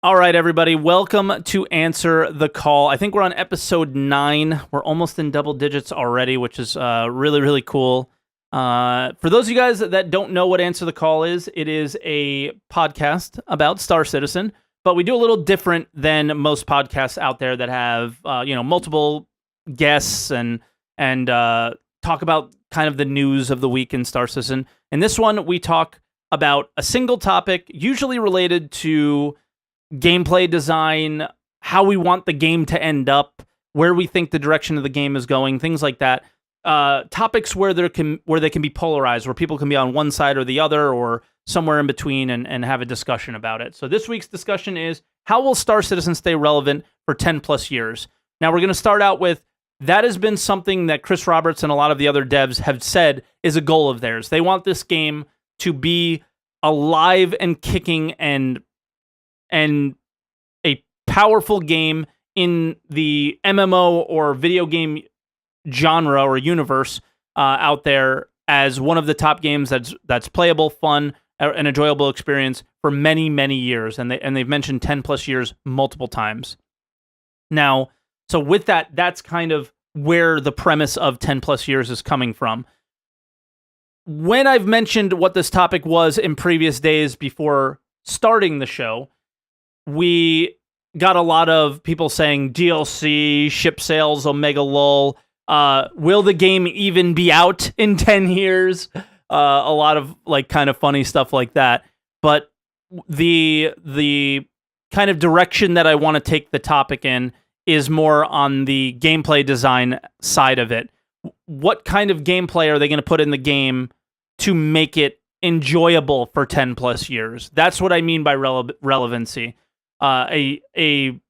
All right, everybody, welcome to Answer the Call. I think we're on episode 9. We're almost in double digits already, which is really, really cool. For those of you guys that don't know what Answer the Call is, it is a podcast about Star Citizen, but we do a little different than most podcasts out there that have multiple guests and talk about kind of the news of the week in Star Citizen. In this one, we talk about a single topic, usually related to gameplay design, how we want the game to end up, where we think the direction of the game is going, things like that. Topics where they can be polarized, where people can be on one side or the other, or somewhere in between, and have a discussion about it. So this week's discussion is, how will Star Citizen stay relevant for 10 plus years? Now we're going to start out with, that has been something that Chris Roberts and a lot of the other devs have said is a goal of theirs. They want this game to be alive and kicking and a powerful game in the MMO or video game genre or universe out there as one of the top games that's playable, fun, an enjoyable experience for many, many years. And they've mentioned 10 plus years multiple times. Now, so with that, that's kind of where the premise of 10 plus years is coming from. When I've mentioned what this topic was in previous days before starting the show, we got a lot of people saying DLC, ship sales, Omega Lull. Will the game even be out in 10 years? A lot of kind of funny stuff like that. But the kind of direction that I want to take the topic in is more on the gameplay design side of it. What kind of gameplay are they going to put in the game to make it enjoyable for 10 plus years? That's what I mean by relevancy. A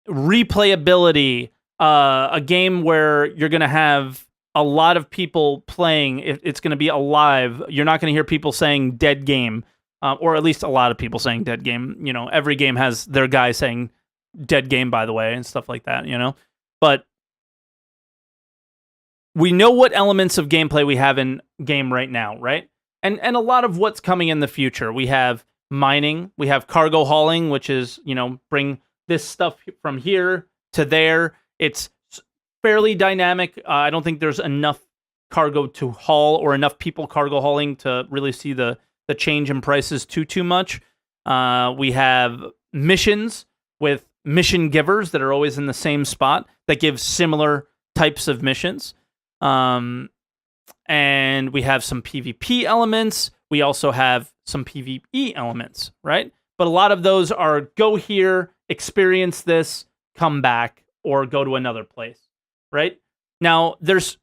replayability, a game where you're going to have a lot of people playing. It's going to be alive. You're not going to hear people saying dead game, or at least a lot of people saying dead game. You know, every game has their guy saying dead game, by the way, and stuff like that, But we know what elements of gameplay we have in game right now, right? And a lot of what's coming in the future. We have mining, we have cargo hauling, which is, bring this stuff from here to there. It's fairly dynamic. I don't think there's enough cargo to haul or enough people cargo hauling to really see the change in prices too much. We have missions with mission givers that are always in the same spot that give similar types of missions. And we have some PvP elements. We also have some PvE elements, right? But a lot of those are go here, experience this, come back, or go to another place, right? Now, there's,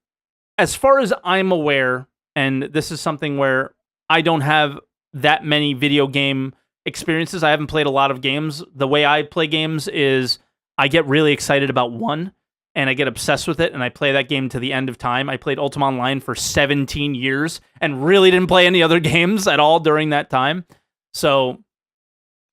as far as I'm aware, and this is something where I don't have that many video game experiences. I haven't played a lot of games. The way I play games is I get really excited about one, and I get obsessed with it, and I play that game to the end of time. I played Ultima Online for 17 years and really didn't play any other games at all during that time. So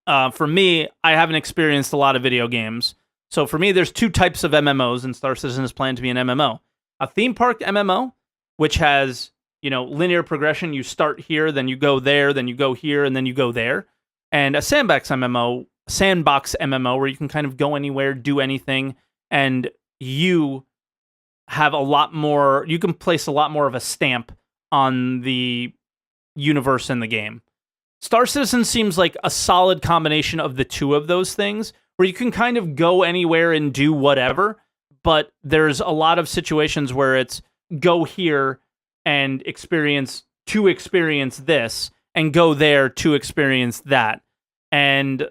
for me, I haven't experienced a lot of video games. So for me, there's two types of MMOs, and Star Citizen is planned to be an MMO. A theme park MMO, which has, linear progression. You start here, then you go there, then you go here, and then you go there. And a sandbox MMO where you can kind of go anywhere, do anything, and you have a lot more, you can place a lot more of a stamp on the universe in the game. Star Citizen seems like a solid combination of the two of those things, where you can kind of go anywhere and do whatever, but there's a lot of situations where it's go here and experience this, and go there to experience that. And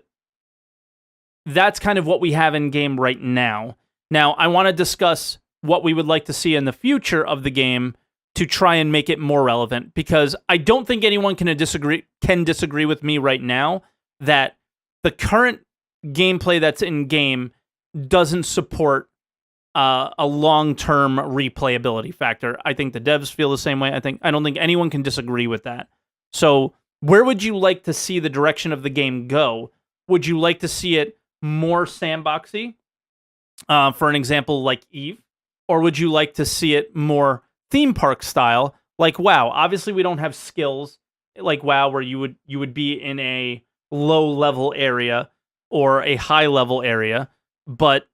that's kind of what we have in game right now. Now, I want to discuss what we would like to see in the future of the game to try and make it more relevant, because I don't think anyone can disagree with me right now that the current gameplay that's in game doesn't support a long-term replayability factor. I think the devs feel the same way. I don't think anyone can disagree with that. So, where would you like to see the direction of the game go? Would you like to see it more sandboxy? For an example, like Eve? Or would you like to see it more theme park style, like WoW? Obviously, we don't have skills like WoW where you would be in a low level area. or a high level area, but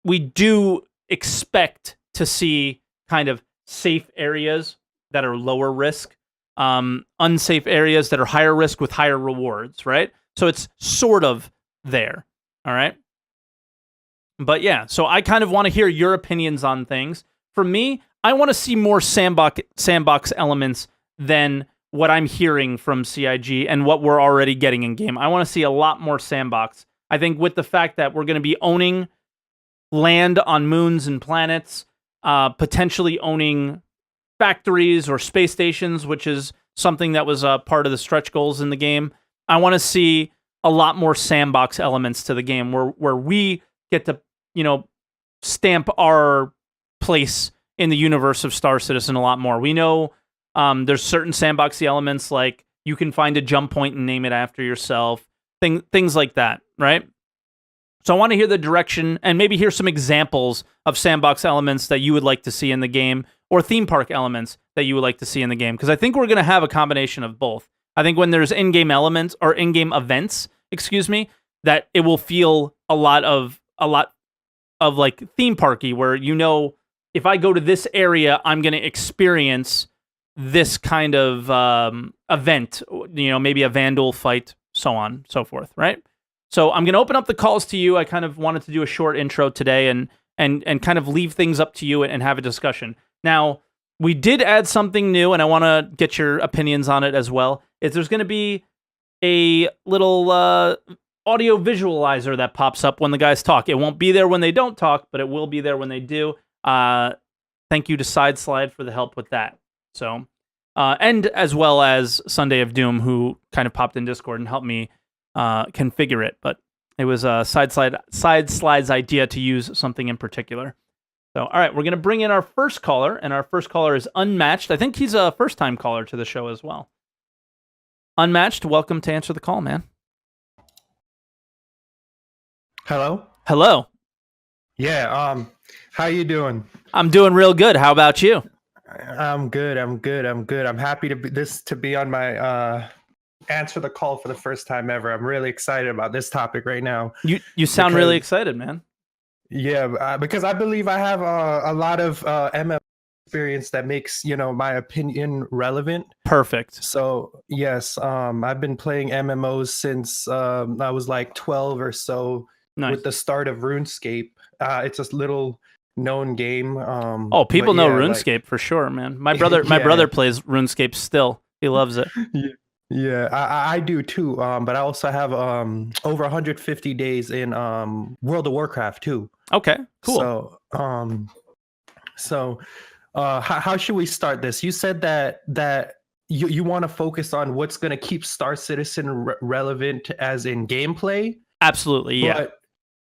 we do expect to see kind of safe areas that are lower risk, unsafe areas that are higher risk with higher rewards, right? So it's sort of there. All right. But yeah, so I kind of want to hear your opinions on things. For me, I want to see more sandbox elements than what I'm hearing from CIG and what we're already getting in game. I want to see a lot more sandbox. I think with the fact that we're going to be owning land on moons and planets, potentially owning factories or space stations, which is something that was part of the stretch goals in the game. I want to see a lot more sandbox elements to the game where we get to, stamp our place in the universe of Star Citizen a lot more. We know there's certain sandboxy elements, like you can find a jump point and name it after yourself, things like that, right? So I want to hear the direction and maybe hear some examples of sandbox elements that you would like to see in the game, or theme park elements that you would like to see in the game. Because I think we're going to have a combination of both. I think when there's in-game elements or in-game events, that it will feel a lot of like theme parky, where if I go to this area, I'm going to experience this kind of event. Maybe a vandal fight, so on, so forth, right? So I'm going to open up the calls to you. I kind of wanted to do a short intro today and kind of leave things up to you and have a discussion. Now, we did add something new, and I want to get your opinions on it as well. There's going to be a little audio visualizer that pops up when the guys talk. It won't be there when they don't talk, but it will be there when they do. Thank you to SideSlide for the help with that. So, and as well as Sunday of Doom, who kind of popped in Discord and helped me configure it. But it was SideSlide's idea to use something in particular. So, all right, we're going to bring in our first caller, and our first caller is Unmatched. I think he's a first-time caller to the show as well. Unmatched, welcome to answer the call, man. Hello? Hello. Yeah, how you doing? I'm doing real good. How about you? I'm good. I'm happy to be on my answer the call for the first time ever. I'm really excited about this topic right now. You sound really excited, man. Yeah, because I believe I have a lot of MMO experience that makes, my opinion relevant. Perfect. So, yes, I've been playing MMOs since I was like 12 or so. Nice. With the start of RuneScape. It's a little known game. People know RuneScape for sure, man. My brother plays RuneScape still. He loves it. Yeah, I do too. But I also have over 150 days in World of Warcraft too. Okay, cool. So how should we start this? You said that you want to focus on what's going to keep Star Citizen relevant as in gameplay. Absolutely, yeah.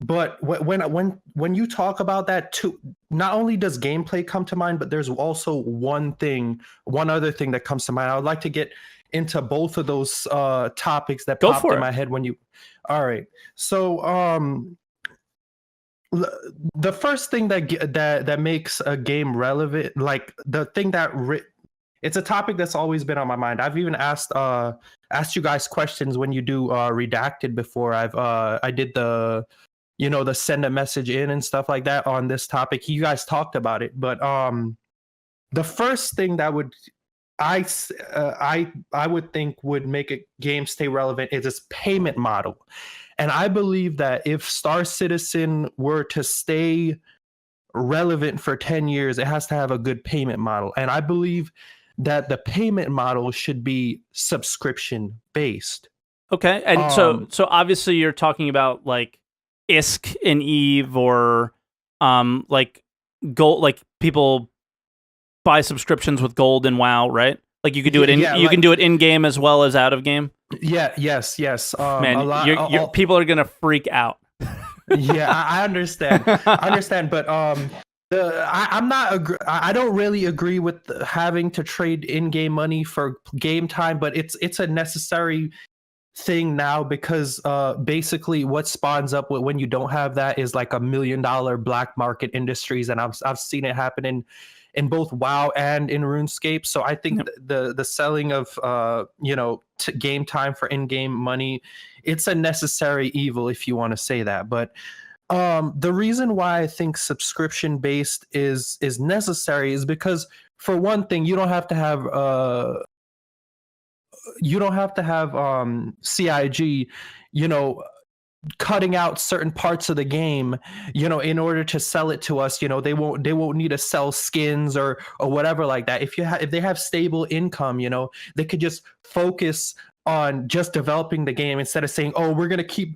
But when you talk about that too, not only does gameplay come to mind, but there's also one other thing that comes to mind. I would like to get into both of those topics that popped in my head when you. All right, so the first thing that makes a game relevant, like the thing it's a topic that's always been on my mind. I've even asked you guys questions when you do Redacted before. I did the send a message in and stuff like that on this topic. You guys talked about it, but the first thing that I would think would make a game stay relevant is its payment model. And I believe that if Star Citizen were to stay relevant for 10 years, it has to have a good payment model. And I believe that the payment model should be subscription based. Okay. And so obviously you're talking about like ISK in EVE, or like gold, like people buy subscriptions with gold in WoW, right? Like you could do it can do it in game as well as out of game. Yeah, yes. Man, people are gonna freak out. Yeah, I understand. But I don't really agree with having to trade in-game money for game time, but it's a necessary thing now because basically what spawns up when you don't have that is like $1 million black market industries, and I've seen it happen in both WoW and in RuneScape. So I think the selling of game time for in-game money, it's a necessary evil, if you want to say that. But the reason why I think subscription based is necessary is because, for one thing, you don't have to have CIG, cutting out certain parts of the game, in order to sell it to us. They won't need to sell skins or whatever like that. If they have stable income, they could just focus on just developing the game instead of saying, oh, we're gonna keep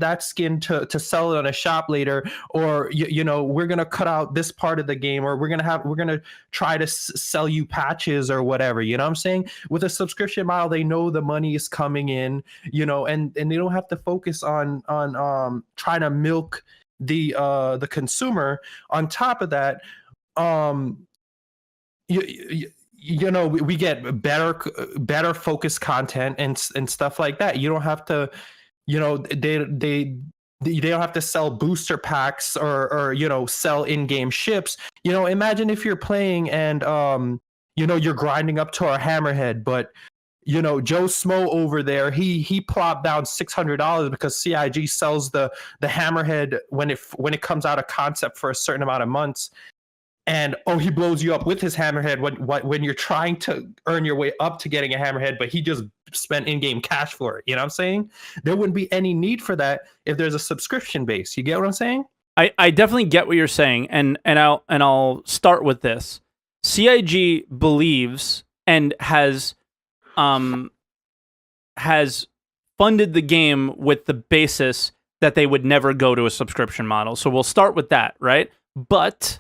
that skin to sell it on a shop later, or we're gonna cut out this part of the game, or we're gonna try to sell you patches or whatever. You know what I'm saying? With a subscription model, they know the money is coming in, and they don't have to focus on trying to milk the consumer. On top of that, we get better focused content and stuff like that. You don't have to, they don't have to sell booster packs or sell in-game ships. Imagine if you're playing and you're grinding up to our hammerhead, but Joe Smo over there, he plopped down $600 because CIG sells the hammerhead when it comes out of concept for a certain amount of months. And he blows you up with his hammerhead when you're trying to earn your way up to getting a hammerhead, but he just spent in-game cash for it. You know what I'm saying? There wouldn't be any need for that if there's a subscription base. You get what I'm saying? I definitely get what you're saying, and I'll start with this. CIG believes and has funded the game with the basis that they would never go to a subscription model. So we'll start with that, right? But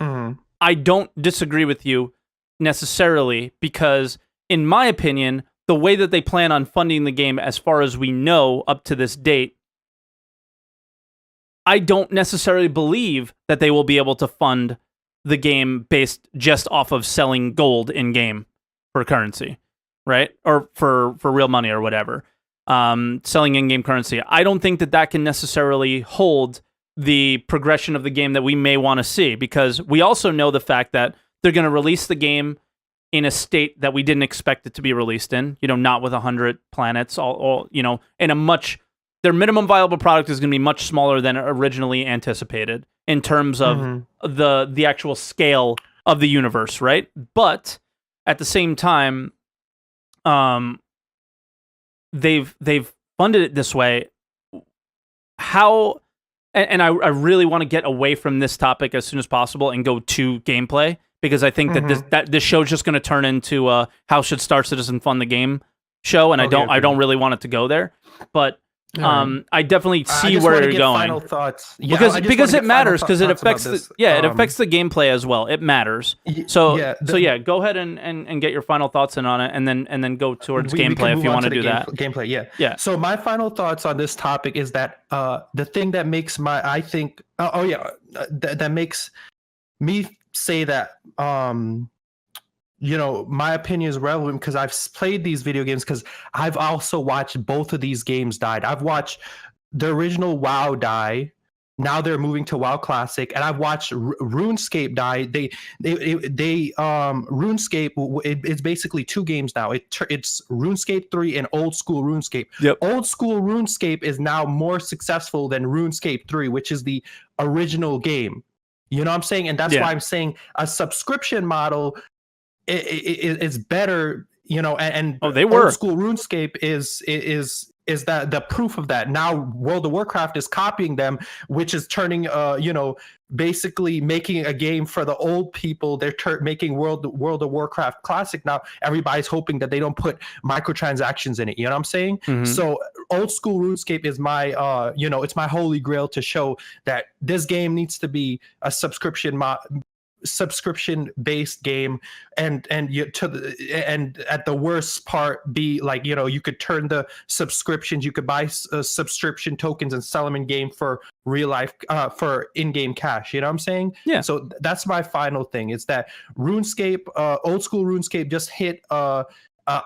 I don't disagree with you necessarily, because in my opinion, the way that they plan on funding the game, as far as we know up to this date, I don't necessarily believe that they will be able to fund the game based just off of selling gold in game for currency, right? Or for real money or whatever. Selling in-game currency. I don't think that can necessarily hold the progression of the game that we may want to see, because we also know the fact that they're going to release the game in a state that we didn't expect it to be released in, not with 100 planets, in their minimum viable product is going to be much smaller than originally anticipated in terms of the actual scale of the universe, right? But at the same time, they've funded it this way. How? And I really want to get away from this topic as soon as possible and go to gameplay, because I think that this show's just going to turn into how should Star Citizen fund the game show, and I don't really want it to go there. But I definitely see where you're going. Final thoughts, because it matters, because it affects it affects the gameplay as well. It matters. So go ahead and get your final thoughts in on it, and then go towards gameplay if you want to do that. Gameplay, yeah. So my final thoughts on this topic is that the thing that makes that makes me say that my opinion is relevant, because I've played these video games, because I've also watched both of these games died. I've watched the original WoW die. Now they're moving to WoW Classic, and I've watched RuneScape die. RuneScape, it's basically two games now. It's RuneScape 3 and Old School RuneScape. Yep. Old School RuneScape is now more successful than RuneScape 3, which is the original game. You know what I'm saying? And that's why I'm saying a subscription model is better, and they were. Old School RuneScape is that the proof of that. Now World of Warcraft is copying them, which is turning basically making a game for the old people. They're making World of Warcraft Classic now. Everybody's hoping that they don't put microtransactions in it. You know what I'm saying? So Old School RuneScape is my it's my holy grail to show that this game needs to be a subscription based game, and at the worst part be like, you could turn the subscriptions, you could buy subscription tokens and sell them in game for real life for in-game cash. You know what I'm saying? Yeah. So that's my final thing, is that RuneScape, Old School RuneScape just hit a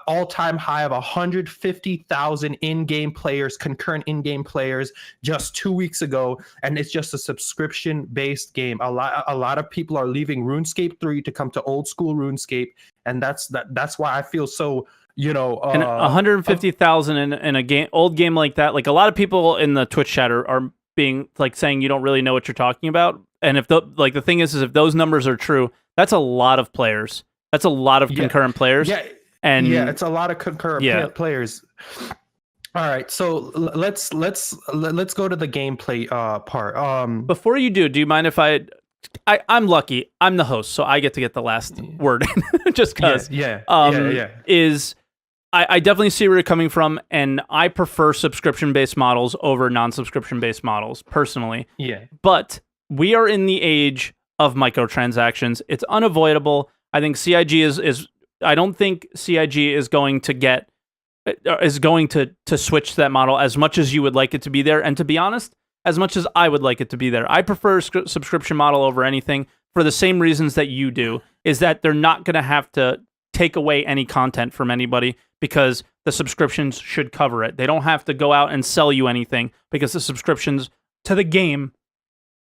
all-time high of 150,000 in-game players, concurrent in-game players, just 2 weeks ago, and it's just a subscription-based game. A lot of people are leaving RuneScape 3 to come to old school RuneScape, and that's why I feel so, and 150,000 in a old game like that. Like, a lot of people in the Twitch chat are being like saying you don't really know what you're talking about. And if the thing is if those numbers are true, that's a lot of players. That's a lot of concurrent players. Yeah. And yeah, it's a lot of concurrent players. All right, so let's go to the gameplay part. Before you do you mind if I'm lucky. I'm the host, so I get to get the last word, just because. I definitely see where you're coming from, and I prefer subscription-based models over non-subscription-based models personally. Yeah, but we are in the age of microtransactions. It's unavoidable. I think CIG is. I don't think CIG is going to switch to that model as much as you would like it to be there. And to be honest, as much as I would like it to be there, I prefer subscription model over anything for the same reasons that you do. Is that they're not going to have to take away any content from anybody because the subscriptions should cover it. They don't have to go out and sell you anything because the subscriptions to the game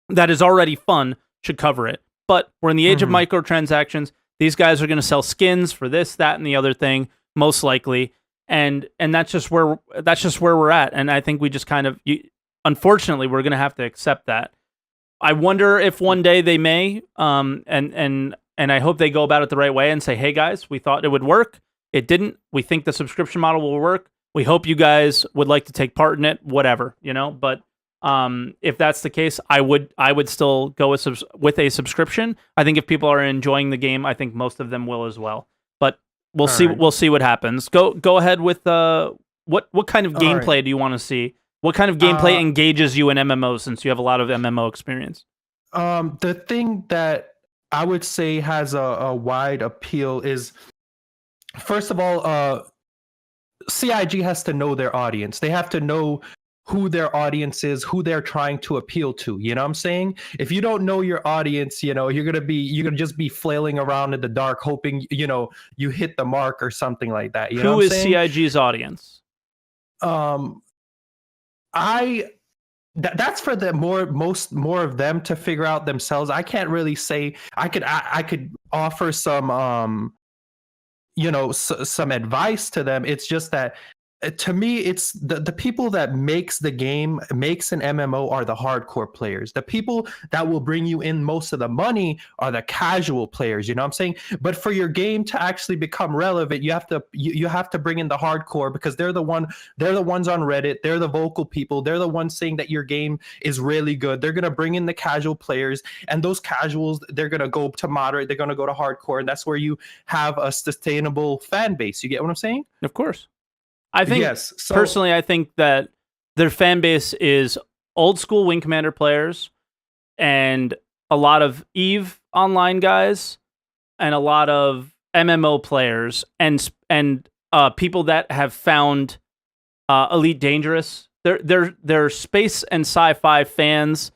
that is already fun should cover it. But we're in the age of microtransactions. These guys are going to sell skins for this, that, and the other thing, most likely, and that's just where we're at. And I think we just kind of, unfortunately, we're going to have to accept that. I wonder if one day they may, and I hope they go about it the right way and say, "Hey guys, we thought it would work. It didn't. We think the subscription model will work. We hope you guys would like to take part in it. Whatever, But if that's the case, I would still go with a subscription. I think if people are enjoying the game, I think most of them will as well. But we'll see. Right. We'll see what happens. Go ahead with what kind of gameplay do you want to see? What kind of gameplay engages you in MMOs, since you have a lot of MMO experience? The thing that I would say has a wide appeal is, first of all, CIG has to know their audience. They have to know who their audience is, who they're trying to appeal to. You know what I'm saying? If you don't know your audience, you're gonna just be flailing around in the dark, hoping you hit the mark or something like that. Who is CIG's audience? That's for the more of them to figure out themselves. I can't really say. I could offer some some advice to them. It's just that, to me, it's the people that makes an MMO are the hardcore players. The people that will bring you in most of the money are the casual players. You know what I'm saying? But for your game to actually become relevant, you have to bring in the hardcore, because they're the ones on Reddit. They're the vocal people. They're the ones saying that your game is really good. They're gonna bring in the casual players, and those casuals, they're gonna go to moderate. They're gonna go to hardcore, and that's where you have a sustainable fan base. You get what I'm saying? Of course. I think, personally, I think that their fan base is old school Wing Commander players and a lot of EVE Online guys and a lot of MMO players and people that have found Elite Dangerous. They're space and sci-fi fans.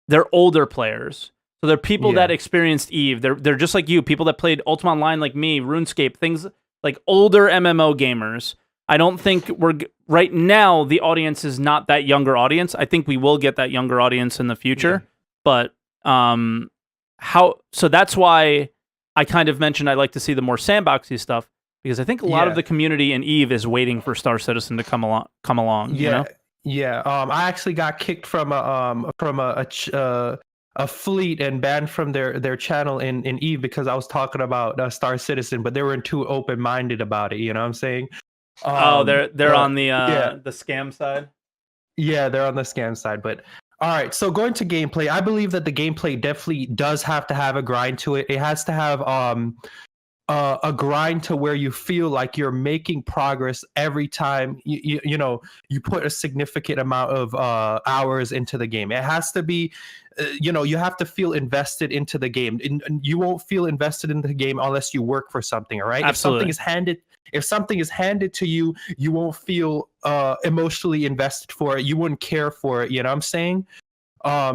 They're older players. So they're people that experienced EVE. They're just like you, people that played Ultima Online like me, RuneScape, things like older MMO gamers. I don't think right now the audience is not that younger audience. I think we will get that younger audience in the future. But so that's why I kind of mentioned I'd like to see the more sandboxy stuff, because I think a lot of the community in EVE is waiting for Star Citizen to come along. Yeah. I actually got kicked from a fleet and banned from their channel in EVE because I was talking about Star Citizen, but they were too open-minded about it. You know what I'm saying? They're on the scam side. Yeah, they're on the scam side. But all right, so going to gameplay, I believe that the gameplay definitely does have to have a grind to it. It has to have a grind to where you feel like you're making progress every time you put a significant amount of hours into the game. It has to be, you have to feel invested into the game. And you won't feel invested in the game unless you work for something. All right. Absolutely. If something is handed to you, you won't feel emotionally invested for it. You wouldn't care for it. You know what I'm saying?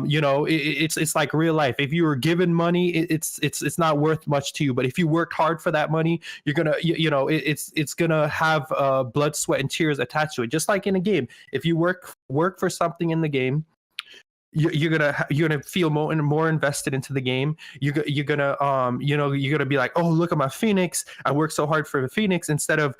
You know, it's like real life. If you were given money, it's not worth much to you. But if you worked hard for that money, you're gonna you know it's gonna have blood, sweat, and tears attached to it. Just like in a game, if you work for something in the game, you're gonna feel more and more invested into the game. You're gonna you know, you're gonna be like, oh, look at my Phoenix. I worked so hard for the Phoenix, instead of,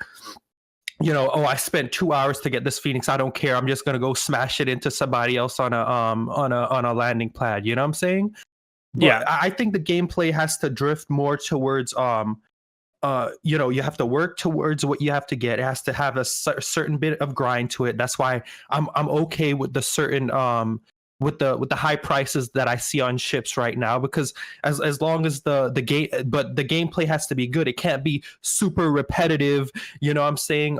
you know, oh, I spent 2 hours to get this Phoenix. I don't care. I'm just gonna go smash it into somebody else on a landing pad. You know what I'm saying? But Yeah. I think the gameplay has to drift more towards you know, you have to work towards what you have to get. It has to have a certain bit of grind to it. That's why I'm okay with the certain with the high prices that I see on ships right now, because as long as the game, but the gameplay has to be good. It can't be super repetitive. You know what I'm saying?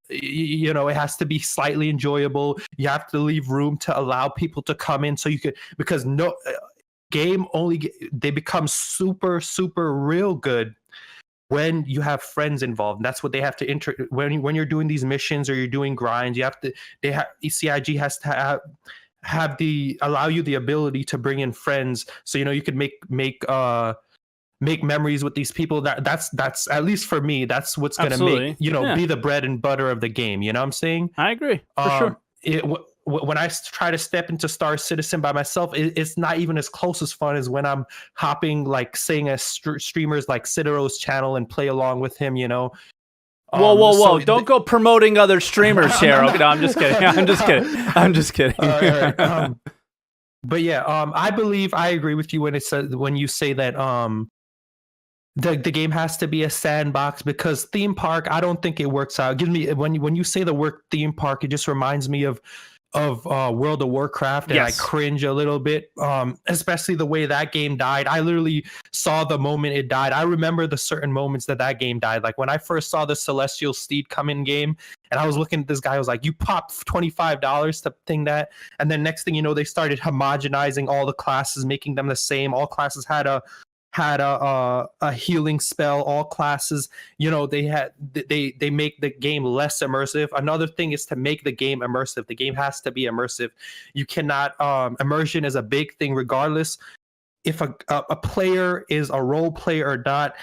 You know, it has to be slightly enjoyable. You have to leave room to allow people to come in, so you could, because no game only, they become super real good when you have friends involved. That's what they have to when you're doing these missions or you're doing grinds. You have to, CIG has to have the allow you the ability to bring in friends, so you know you could make memories with these people. That's at least for me, that's what's going to make, you know, Yeah. be the bread and butter of the game. You know what I'm saying? I agree for sure. When I try to step into Star Citizen by myself, it's not even as close as fun as when I'm hopping, like saying, as streamers like Cidero's channel and play along with him, you know. Whoa! So Don't go promoting other streamers here. No, I'm just kidding. I'm just kidding. All right. But yeah, I believe I agree with you when you say that the game has to be a sandbox, because theme park, I don't think it works out. Give me, when you say the word theme park, it just reminds me of World of Warcraft, and Yes. I cringe a little bit, especially the way that game died. I literally saw the moment it died. I remember the certain moments that game died. Like when I first saw the Celestial Steed come in game, and I was looking at this guy, I was like, you popped $25 to thing that, and then next thing you know, they started homogenizing all the classes, making them the same. All classes had a healing spell. All classes, you know, they make the game less immersive. Another thing is to make the game immersive. The game has to be immersive. You cannot, immersion is a big thing regardless if a player is a role player or not.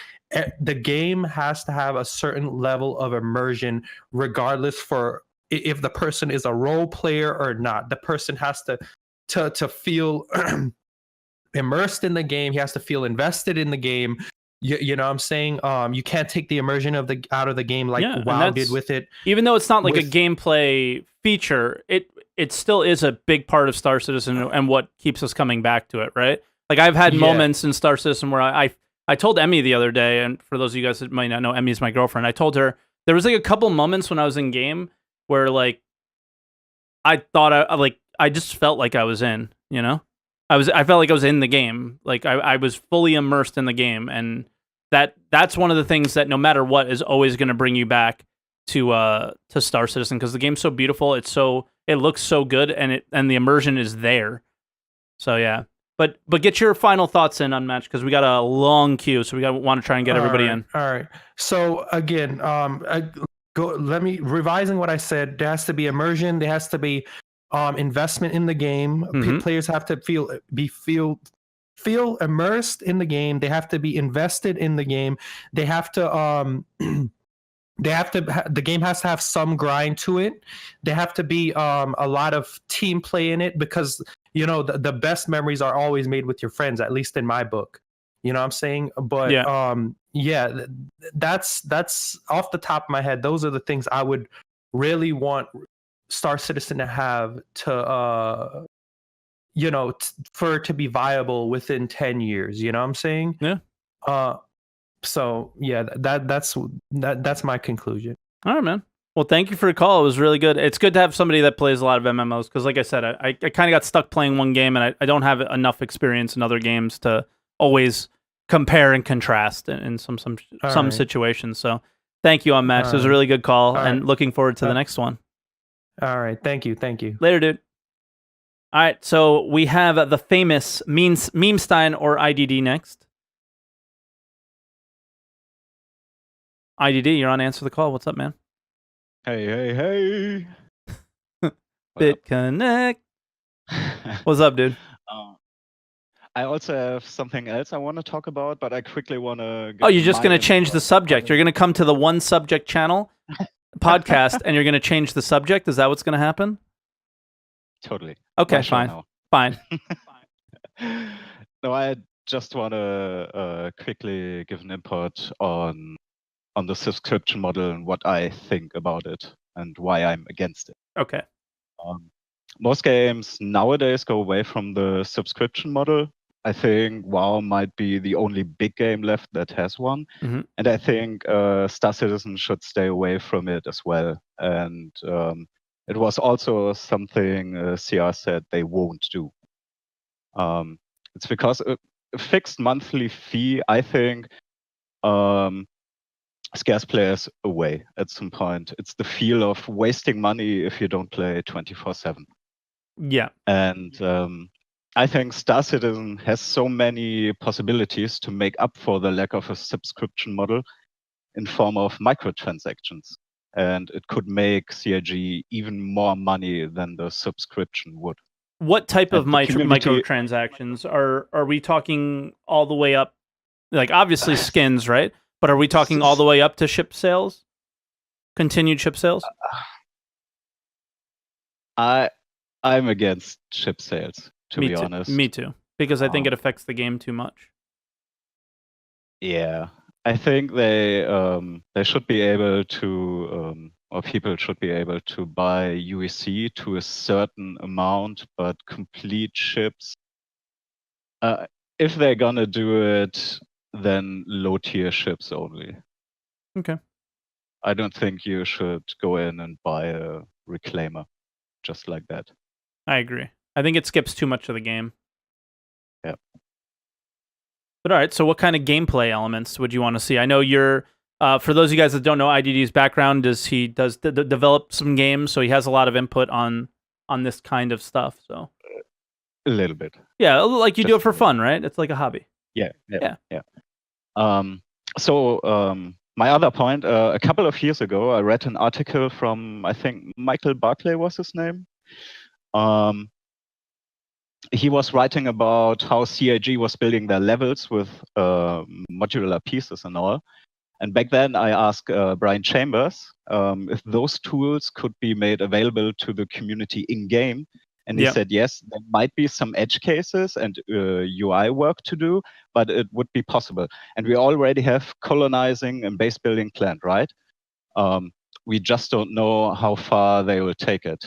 The game has to have a certain level of immersion regardless, for if the person is a role player or not. The person has to feel immersed in the game. He has to feel invested in the game. You know what I'm saying? You can't take the immersion out of the game like WoW did with it. Even though it's not like a gameplay feature, it still is a big part of Star Citizen and what keeps us coming back to it, right? Like I've had moments in Star Citizen where I told Emmy the other day, and for those of you guys that might not know, Emmy's my girlfriend. I told her there was like a couple moments when I was in game where like I thought I just felt like I was in, you know? I felt like I was in the game. Like I was fully immersed in the game, and that's one of the things that no matter what is always going to bring you back to Star Citizen, because the game's so beautiful. It looks so good, and the immersion is there. So yeah. But get your final thoughts in, Unmatched, because we got a long queue, so want to try and get everybody in. All right. So again, revising what I said. There has to be immersion. There has to be investment in the game. Mm-hmm. Players have to feel immersed in the game. They have to be invested in the game. They have to the game has to have some grind to it. There have to be a lot of team play in it, because you know the best memories are always made with your friends, at least in my book. You know what I'm saying? But that's off the top of my head. Those are the things I would really want Star Citizen to have to you know, for it to be viable within 10 years. You know what I'm saying? Yeah. So yeah, that's my conclusion. All right, man. Well, thank you for the call. It was really good. It's good to have somebody that plays a lot of MMOs, because like I said, I kind of got stuck playing one game, and I don't have enough experience in other games to always compare and contrast in some situations. So thank you, Unmatched. It was a really good call, and looking forward to the next one. All right. Thank you. Later, dude. All right, so we have the famous Memestein or IDD next. IDD, you're on Answer the Call. What's up, man? Hey. BitConnect. What's up, dude? Uh, I also have something else I want to talk about, but I quickly want to Oh, give you're just my going to change the input subject. on You're it. going to come to the one subject channel podcast and you're going to change the subject. Is that what's going to happen? Totally. Okay, My show fine. now. Fine. No, I just want to quickly give an input on the subscription model and what I think about it and why I'm against it. Okay. Most games nowadays go away from the subscription model. I think WoW might be the only big game left that has one. Mhm. And I think Star Citizen should stay away from it as well. And it was also something CR said they won't do. It's because a fixed monthly fee, I think, scares players away at some point. It's the feel of wasting money if you don't play 24/7. Yeah. And I think Star Citizen has so many possibilities to make up for the lack of a subscription model in form of microtransactions. And it could make CIG even more money than the subscription would. What type of And the community- microtransactions are we talking all the way up? Like obviously skins, right? But are we talking all the way up to ship sales? Continued ship sales? I'm against ship sales, to me be too. honest. Me too. Because I think it affects the game too much. Yeah, I think they should be able to, or people should be able to buy UEC to a certain amount, but complete ships. If they're gonna do it, then low tier ships only. Okay. I don't think you should go in and buy a reclaimer just like that. I agree. I think it skips too much of the game. Yeah. But all right, so what kind of gameplay elements would you want to see? I know you're, for those of you guys that don't know IDD's background, he does develop some games, so he has a lot of input on this kind of stuff. So a little bit. Yeah, like you do Just it for fun, right? It's like a hobby. Yeah. My other point, a couple of years ago, I read an article from, I think Michael Barclay was his name. He was writing about how CIG was building their levels with modular pieces and all. And back then I asked Brian Chambers if those tools could be made available to the community in-game. And he said, yes, there might be some edge cases and UI work to do, but it would be possible. And we already have colonizing and base building planned, right? We just don't know how far they will take it.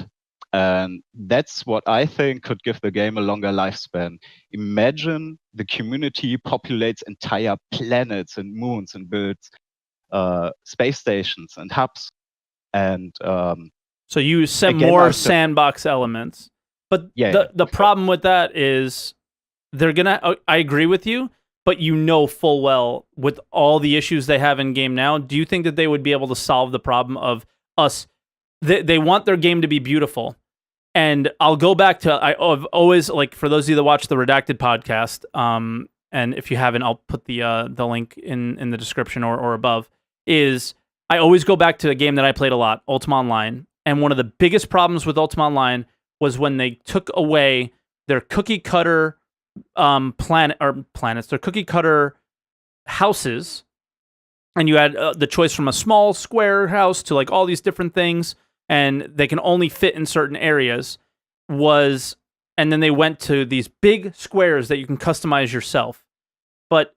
And that's what I think could give the game a longer lifespan. Imagine the community populates entire planets and moons and builds space stations and hubs. And so you set more sandbox elements. But the problem with that is they're gonna. I agree with you, but you know full well with all the issues they have in game now. Do you think that they would be able to solve the problem of us? They want their game to be beautiful, and I'll go back to I've always, like, for those of you that watch the Redacted podcast, and if you haven't, I'll put the link in the description or above. Is I always go back to a game that I played a lot, Ultima Online, and one of the biggest problems with Ultima Online was when they took away their cookie cutter planets, their cookie cutter houses, and you had the choice from a small square house to like all these different things, and they can only fit in certain areas. And then they went to these big squares that you can customize yourself, but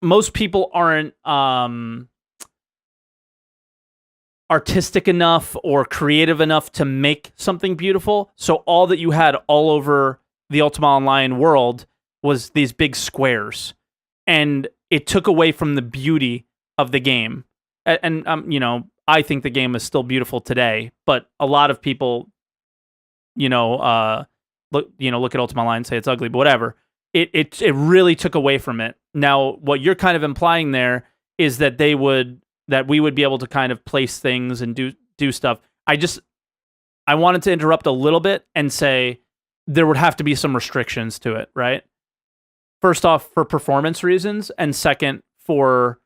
most people aren't artistic enough or creative enough to make something beautiful. So all that you had all over the Ultima Online world was these big squares, and it took away from the beauty of the game. And I think the game is still beautiful today, but a lot of people, look at Ultima Online and say it's ugly, but whatever. It really took away from it. Now, what you're kind of implying there is that we would be able to kind of place things and do stuff. I wanted to interrupt a little bit and say there would have to be some restrictions to it, right? First off, for performance reasons, and second, for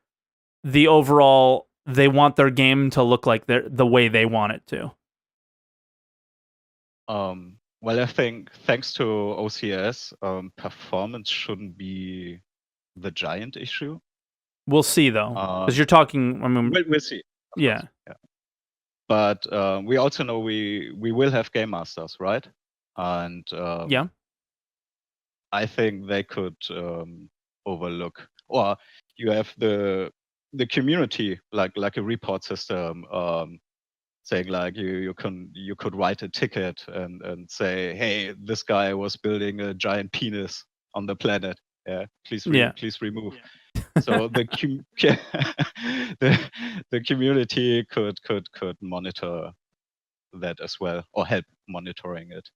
the overall, they want their game to look like the way they want it to. Well, I think thanks to OCS, performance shouldn't be the giant issue. We'll see though, because you're talking. I mean, We'll see. of yeah, course, yeah. But we also know we will have game masters, right? And yeah, I think they could overlook, or you have the community like a report system, saying like you could write a ticket and say, hey, this guy was building a giant penis on the planet. Yeah, please please remove. So the the community could monitor that as well, or help monitoring it.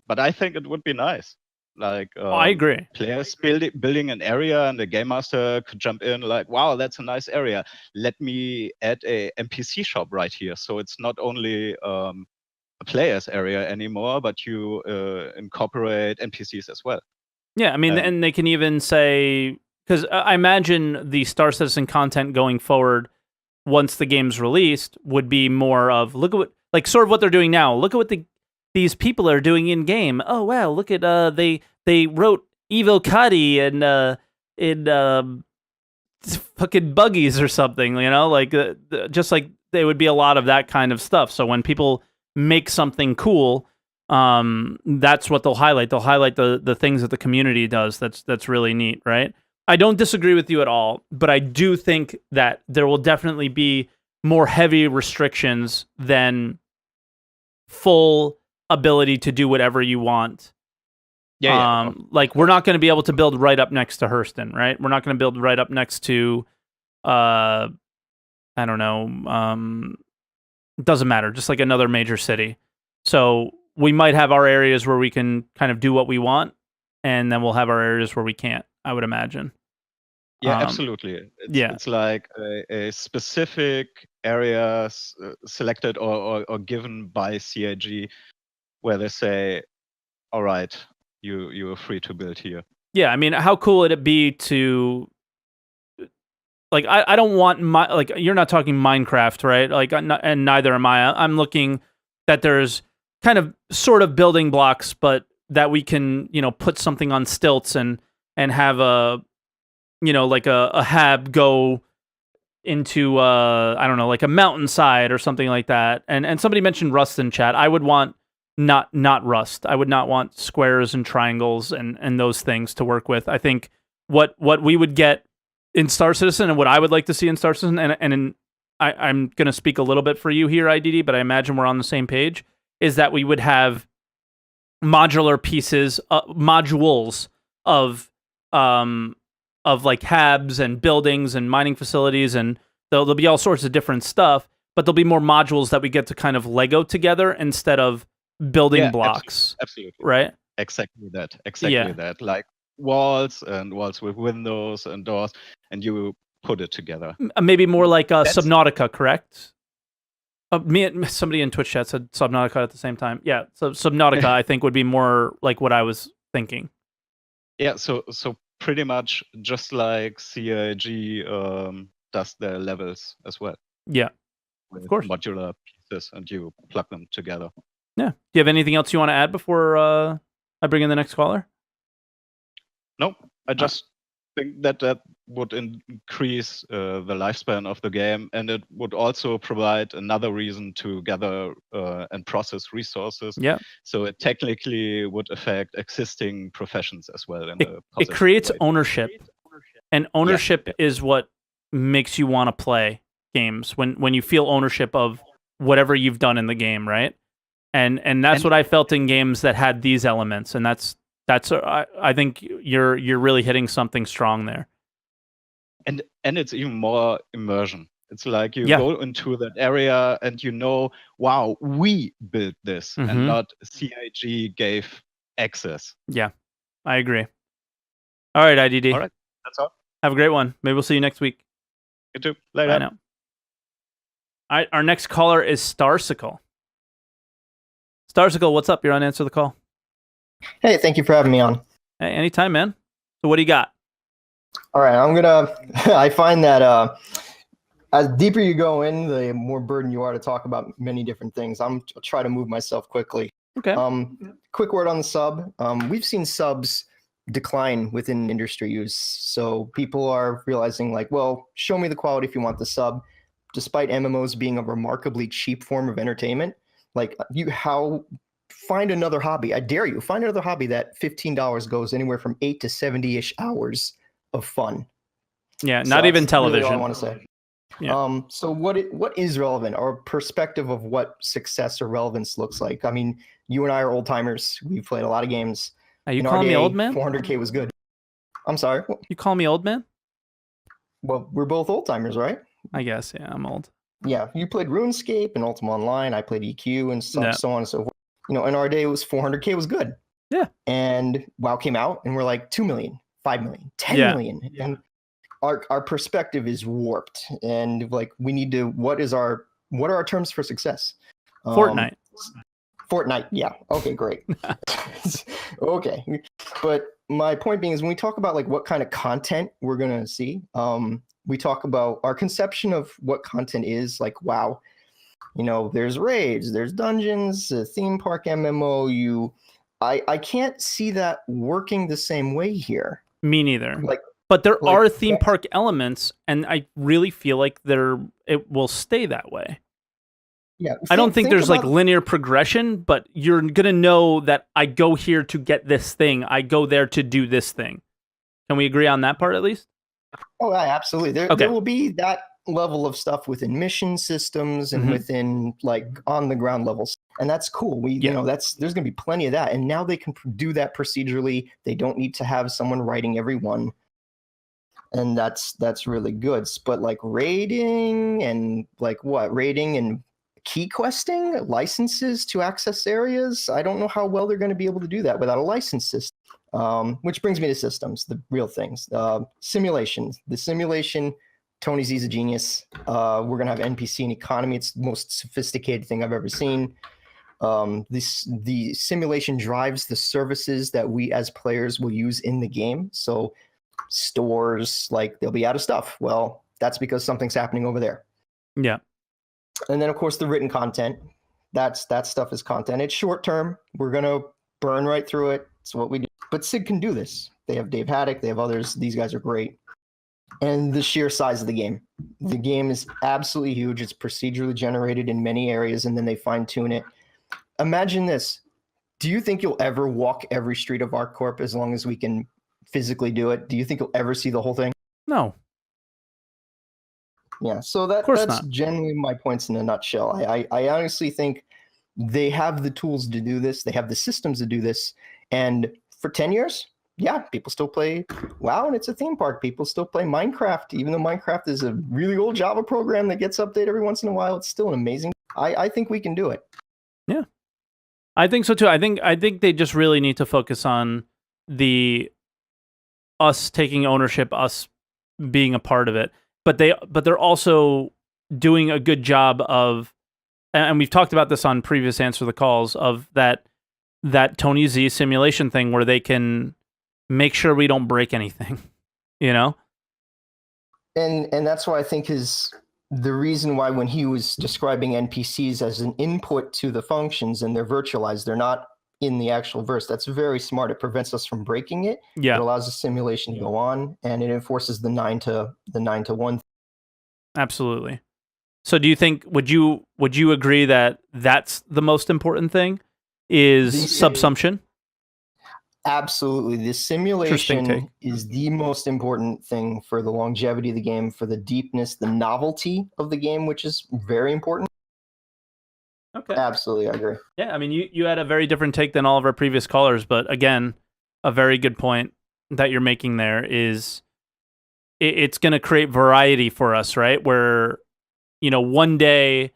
But I think it would be nice, like I agree. players building an area, and the game master could jump in like, wow, that's a nice area. Let me add a NPC shop right here, so it's not only a player's area anymore, but you incorporate NPCs as well. Yeah, I mean, and they can even say, because I imagine the Star Citizen content going forward, once the game's released, would be more of, look at what, like, sort of what they're doing now. Look at what these people are doing in game. Oh wow, look at they wrote Evil Cuddy and in fucking buggies or something, you know, like just like there would be a lot of that kind of stuff. So when people make something cool, that's what they'll highlight. They'll highlight the things that the community does. That's really neat, right? I don't disagree with you at all, but I do think that there will definitely be more heavy restrictions than full ability to do whatever you want. Yeah. Like, we're not going to be able to build right up next to Hurston, right? We're not going to build right up next to, I don't know, it doesn't matter, just like another major city. So we might have our areas where we can kind of do what we want, and then we'll have our areas where we can't, I would imagine. Yeah, absolutely. It's like a specific area selected or given by CIG, where they say, all right, you are free to build here. Yeah, I mean, how cool would it be to, like, I don't want like, you're not talking Minecraft, right? Like, and neither am I. I'm looking that there's kind of sort of building blocks, but that we can, you know, put something on stilts and have a, you know, like a hab go into I don't know, like a mountainside or something like that. And somebody mentioned Rust in chat. I would want not Rust. I would not want squares and triangles and those things to work with. I think what we would get in Star Citizen, and what I would like to see in Star Citizen, I'm going to speak a little bit for you here, IDD, but I imagine we're on the same page, is that we would have modular pieces, modules of like habs and buildings and mining facilities, and there'll be all sorts of different stuff, but there'll be more modules that we get to kind of Lego together instead of building blocks. Absolutely. Right? Exactly that. Like walls with windows and doors, and you put it together. Maybe more like Subnautica, correct? Somebody in Twitch chat said Subnautica at the same time. Yeah, so Subnautica I think would be more like what I was thinking. Yeah, so pretty much just like CIG does their levels as well. Yeah, with of course. Modular pieces, and you plug them together. Yeah. Do you have anything else you want to add before I bring in the next caller? No, I just think that would increase the lifespan of the game, and it would also provide another reason to gather and process resources. Yeah. So it technically would affect existing professions as well. It creates ownership, and ownership is what makes you want to play games, when you feel ownership of whatever you've done in the game, right? And that's what I felt in games that had these elements, and that's I think you're really hitting something strong there. And it's even more immersion. It's like you go into that area and you know, wow, we built this, and not CIG gave access. Yeah, I agree. All right, IDD. All right, that's all. Have a great one. Maybe we'll see you next week. You too. Later. Bye now. All right, our next caller is Starsicle. Starsicle, what's up? You're on Answer the Call. Hey, thank you for having me on. Hey, anytime, man. So what do you got? All right, I find that as deeper you go in, the more burden you are to talk about many different things. I'll try to move myself quickly. Okay. Quick word on the sub. We've seen subs decline within industry use. So people are realizing like, well, show me the quality if you want the sub. Despite MMOs being a remarkably cheap form of entertainment, like find another hobby. I dare you, find another hobby that $15 goes anywhere from 8 to 70-ish hours of fun. Yeah, So not even that's really television. all I want to say. Yeah. So what is relevant? Our perspective of what success or relevance looks like. I mean, you and I are old timers. We've played a lot of games. Are you In our calling me day, old man? 400K was good. I'm sorry. You call me old man? Well, we're both old timers, right? I guess, yeah, I'm old. Yeah, you played RuneScape and Ultima Online. I played EQ and so, Yeah. so on and so forth. You know, in our day, it was 400K was good. Yeah. And WoW came out, and we're like 2 million, 5 million, 10 Yeah. million. And our perspective is warped. And like, we need to. What are our terms for success? Fortnite. Fortnite. Yeah. Okay. Great. Okay. But my point being is when we talk about like what kind of content we're gonna see, we talk about our conception of what content is like. Wow, you know, there's raids, there's dungeons, a theme park MMO. I can't see that working the same way here. Me neither. Like, but there like, are theme that's- park elements, and I really feel like it will stay that way. yeah, I don't think there's like about- linear progression, but you're gonna know that I go here to get this thing. I go there to do this thing. Can we agree on that part at least? Oh, yeah, absolutely. Okay. There will be that level of stuff within mission systems and Mhm. within like on the ground levels, and that's cool. Yeah. You know, there's going to be plenty of that, and now they can do that procedurally. They don't need to have someone writing every one, and that's really good. But like raiding and key questing, licenses to access areas, I don't know how well they're going to be able to do that without a license system. Which brings me to systems, the real things. Simulations. The simulation, Tony Z's a genius. We're going to have NPC and economy. It's the most sophisticated thing I've ever seen. The simulation drives the services that we as players will use in the game. So stores, like they'll be out of stuff. Well, that's because something's happening over there. Yeah. And then, of course, the written content. That stuff is content. It's short term. We're going to burn right through it. It's what we do. But SIG can do this. They have Dave Haddock. They have others. These guys are great. And the sheer size of the game. The game is absolutely huge. It's procedurally generated in many areas, and then they fine-tune it. Imagine this. Do you think you'll ever walk every street of ArcCorp as long as we can physically do it? Do you think you'll ever see the whole thing? No. Yeah, so course that's not. generally my points in a nutshell. I honestly think they have the tools to do this. They have the systems to do this. And for 10 years, yeah, people still play WoW, and it's a theme park. People still play Minecraft, even though Minecraft is a really old Java program that gets updated every once in a while. It's still an amazing. I think we can do it. Yeah. I think so too. I think they just really need to focus on us taking ownership, us being a part of it. But they're also doing a good job of, and we've talked about this on previous Answer the Calls, of that Tony Z simulation thing where they can make sure we don't break anything, you know? And that's why I think the reason why when he was describing NPCs as an input to the functions and they're virtualized, they're not in the actual verse. That's very smart. It prevents us from breaking it. Yeah. It allows the simulation to go on, and it enforces the 9 to 1. Absolutely. So do you think, would you agree that that's the most important thing is subsumption? Absolutely. The Interesting simulation take. is the most important thing for the longevity of the game, for the deepness, the novelty of the game, which is very important. Okay. Absolutely, I agree. Yeah, I mean, you had a very different take than all of our previous callers, but again, a very good point that you're making there is it's going to create variety for us, right? Where, you know, one day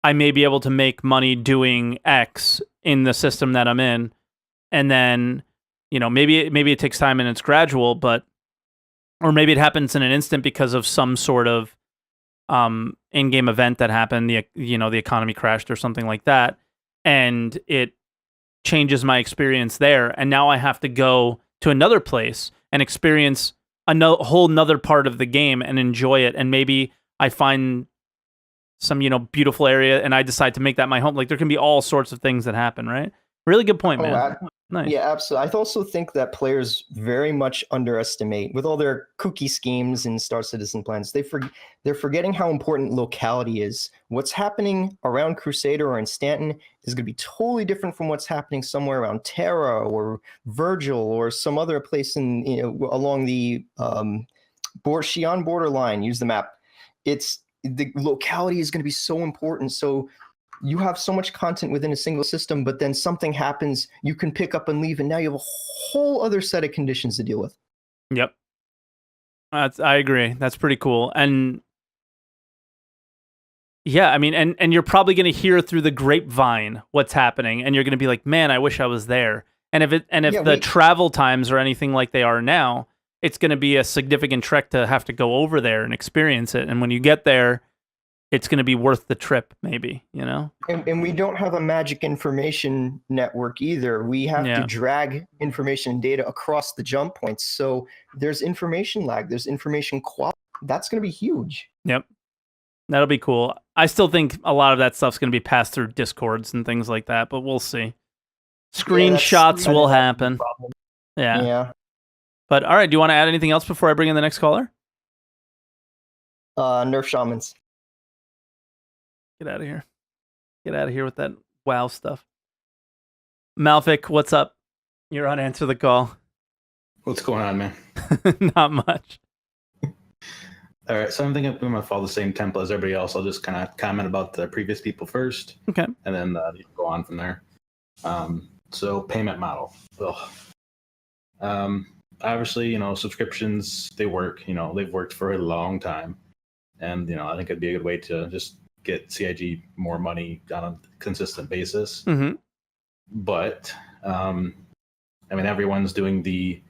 I may be able to make money doing X in the system that I'm in, and then, you know, maybe it takes time and it's gradual, or maybe it happens in an instant because of some sort of in-game event that happened, the economy crashed or something like that, and it changes my experience there, and now I have to go to another place and experience whole nother part of the game and enjoy it, and maybe I find some, beautiful area and I decide to make that my home. Like there can be all sorts of things that happen, right? Really good point, man. Nice. Yeah, absolutely. I also think that players very much underestimate with all their cookie schemes and Star Citizen plans. They're forgetting how important locality is. What's happening around Crusader or in Stanton is going to be totally different from what's happening somewhere around Terra or Virgil or some other place in along the Xi'an borderline. Use the map. The locality is going to be so important. So you have so much content within a single system, but then something happens, you can pick up and leave, and now you have a whole other set of conditions to deal with. Yep. I agree. That's pretty cool. And yeah, I mean, and you're probably going to hear through the grapevine what's happening, and you're going to be like, man, I wish I was there. And if travel times are anything like they are now, it's going to be a significant trek to have to go over there and experience it. And when you get there, it's going to be worth the trip, maybe, And we don't have a magic information network either. We have to drag information and data across the jump points. So there's information lag, there's information quality. That's going to be huge. Yep. That'll be cool. I still think a lot of that stuff's going to be passed through Discords and things like that, but we'll see. Screenshots will happen. Yeah. But all right, do you want to add anything else before I bring in the next caller? Nerf shamans. Get out of here. Get out of here with that WoW stuff. Malfic, what's up? You're on Answer the Call. What's going on, man? Not much. All right, so I'm thinking I'm going to follow the same template as everybody else. I'll just kind of comment about the previous people first. Okay. And then go on from there. So payment model. Obviously, subscriptions, they work. They've worked for a long time. And, I think it'd be a good way to just get CIG more money on a consistent basis. Mm-hmm. But, everyone's doing the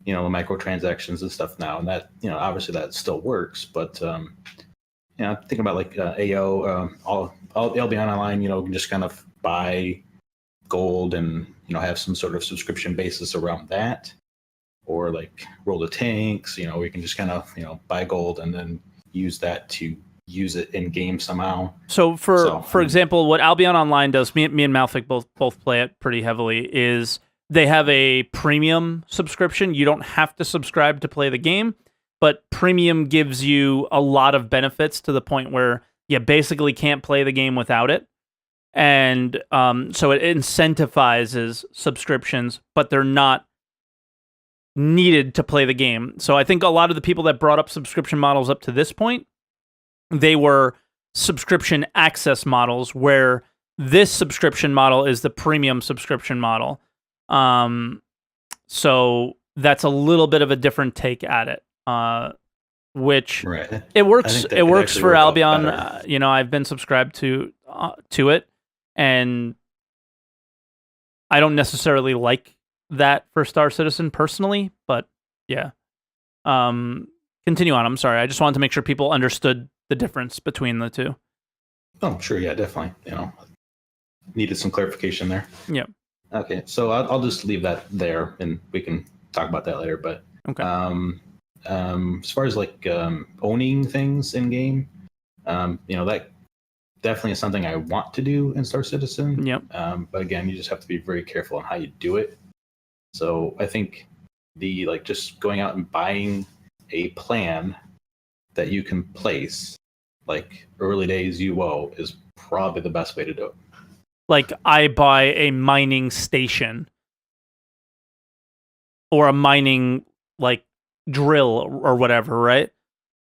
microtransactions and stuff now. And that, obviously that still works. But, think about like AO, all Albion Online, you can just kind of buy gold and, have some sort of subscription basis around that. Or like roll the tanks, we can just kind of, buy gold and then use that to use it in game somehow. So for example, what Albion Online does, me and Malfic both play it pretty heavily, is they have a premium subscription. You don't have to subscribe to play the game, but premium gives you a lot of benefits to the point where you basically can't play the game without it. And so it incentivizes subscriptions, but they're not needed to play the game. So I think a lot of the people that brought up subscription models up to this point, they were subscription access models, where this subscription model is the premium subscription model. So that's a little bit of a different take at it, which right. It works. It works for Albion. I've been subscribed to it, and I don't necessarily like that for Star Citizen personally, but yeah. Continue on. I'm sorry. I just wanted to make sure people understood the difference between the two. Oh, sure. Yeah, definitely. Needed some clarification there. Yeah. Okay. So I'll just leave that there and we can talk about that later. But okay. As far as like owning things in game, that definitely is something I want to do in Star Citizen. Yep. But again, you just have to be very careful on how you do it. So I think just going out and buying a plan that you can place, like early days UO, is probably the best way to do it. Like I buy a mining station or a mining like drill or whatever, right?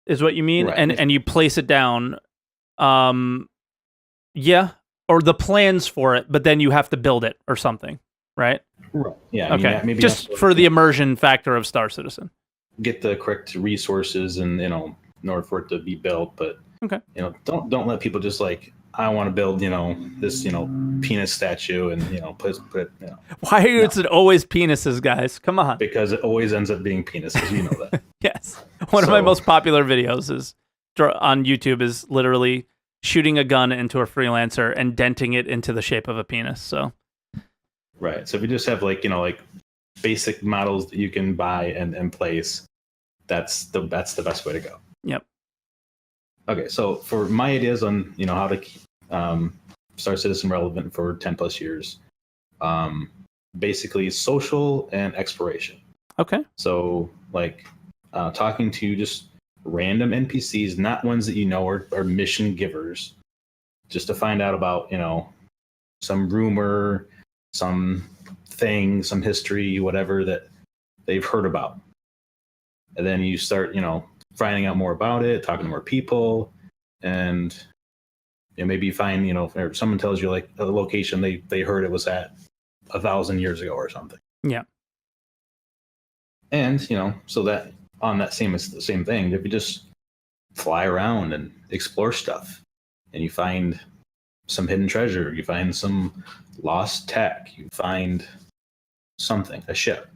Is what you mean? Right. And you place it down. Yeah. Or the plans for it, but then you have to build it or something, right? Right. Yeah. Okay. Maybe just for the immersion factor of Star Citizen. Get the correct resources and in order for it to be built. But okay. Don't let people just like, I want to build, this, penis statue and, put it, Why is it always penises, guys? Come on. Because it always ends up being penises. You know that. Yes. One of my most popular videos on YouTube is literally shooting a gun into a freelancer and denting it into the shape of a penis. So. Right. So if you just have like basic models that you can buy and place, that's the best way to go. Yep. Okay, so for my ideas on how to keep Star Citizen relevant for 10 plus years, basically social and exploration. Okay. So like talking to just random NPCs, not ones that are mission givers, just to find out about some rumor, some thing, some history, whatever that they've heard about, and then you start finding out more about it, talking to more people, and maybe you find or someone tells you like a location they heard it was at 1,000 years ago or something. Yeah. And so that on that same thing, if you just fly around and explore stuff, and you find some hidden treasure, you find some lost tech, you find something, a ship,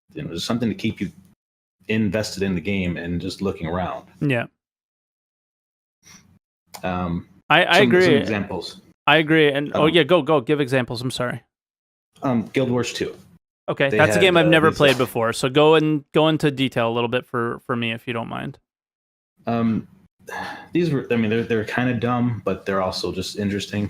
there's something to keep you invested in the game and just looking around. Yeah. I Some agree. examples. I agree. And go give examples. I'm sorry. Guild Wars 2. Okay, They that's a had, game I've never these- played before. So go into detail a little bit for me if you don't mind. These were, they're kind of dumb, but they're also just interesting.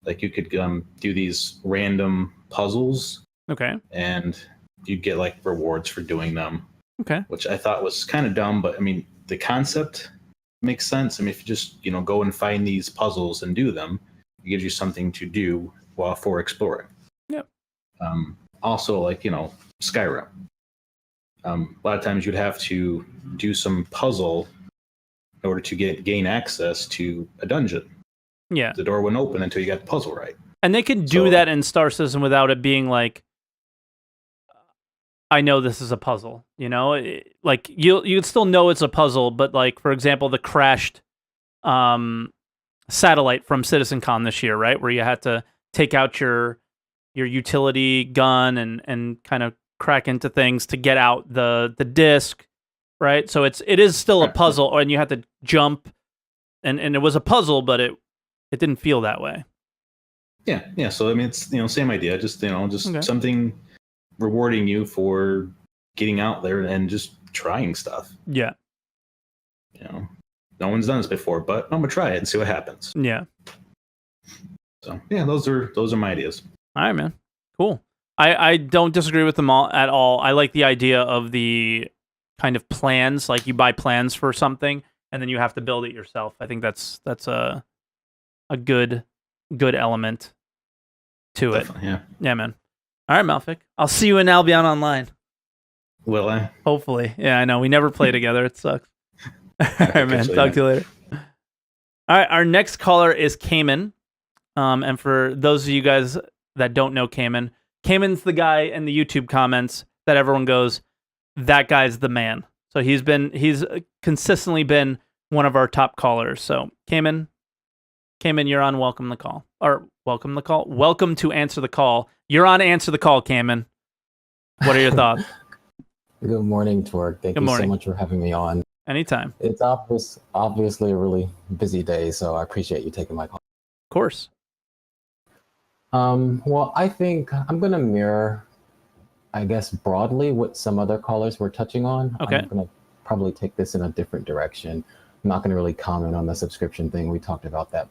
Like you could do these random puzzles, Okay. and you get like rewards for doing them. Okay. Which I thought was kind of dumb, but the concept makes sense. If you just go and find these puzzles and do them, it gives you something to do for exploring. Yep. Also, like Skyrim. A lot of times you'd have to do some puzzle in order to gain access to a dungeon. Yeah. The door wouldn't open until you got the puzzle right. And they can do So- that in Star Citizen without it being like, I know this is a puzzle, like you'd still know it's a puzzle, but like, for example, the crashed satellite from CitizenCon this year, right? Where you had to take out your utility gun and kind of crack into things to get out the disc, right? So it is still a puzzle, and you had to jump, and it was a puzzle, but it didn't feel that way. Yeah. So it's same idea, just Okay. something rewarding you for getting out there and just trying stuff. Yeah. No one's done this before, but I'm gonna try it and see what happens. Yeah. So yeah, those are my ideas. All right, man. Cool. I don't disagree with them all at all. I like the idea of the kind of plans, like you buy plans for something and then you have to build it yourself. I think that's a good element to it. Definitely, yeah. Yeah, man. All right, Malfic. I'll see you in Albion Online. Will I? Hopefully. Yeah, I know. We never play together. It sucks. All right, man. catch you Talk later. to you later. All right, our next caller is Cayman. And for those of you guys that don't know Cayman's the guy in the YouTube comments that everyone goes, that guy's the man. So he's consistently been one of our top callers. So Cayman, you're on Welcome to Answer the Call. You're on Answer the Call, Cayman. What are your thoughts? Good morning, Torque. Thank Good you morning. so much for having me on. Anytime. It's obviously a really busy day, so I appreciate you taking my call. Of course. Well, I think I'm going to mirror, I guess, broadly what some other callers were touching on. Okay. I'm going to probably take this in a different direction. I'm not going to really comment on the subscription thing. We talked about that.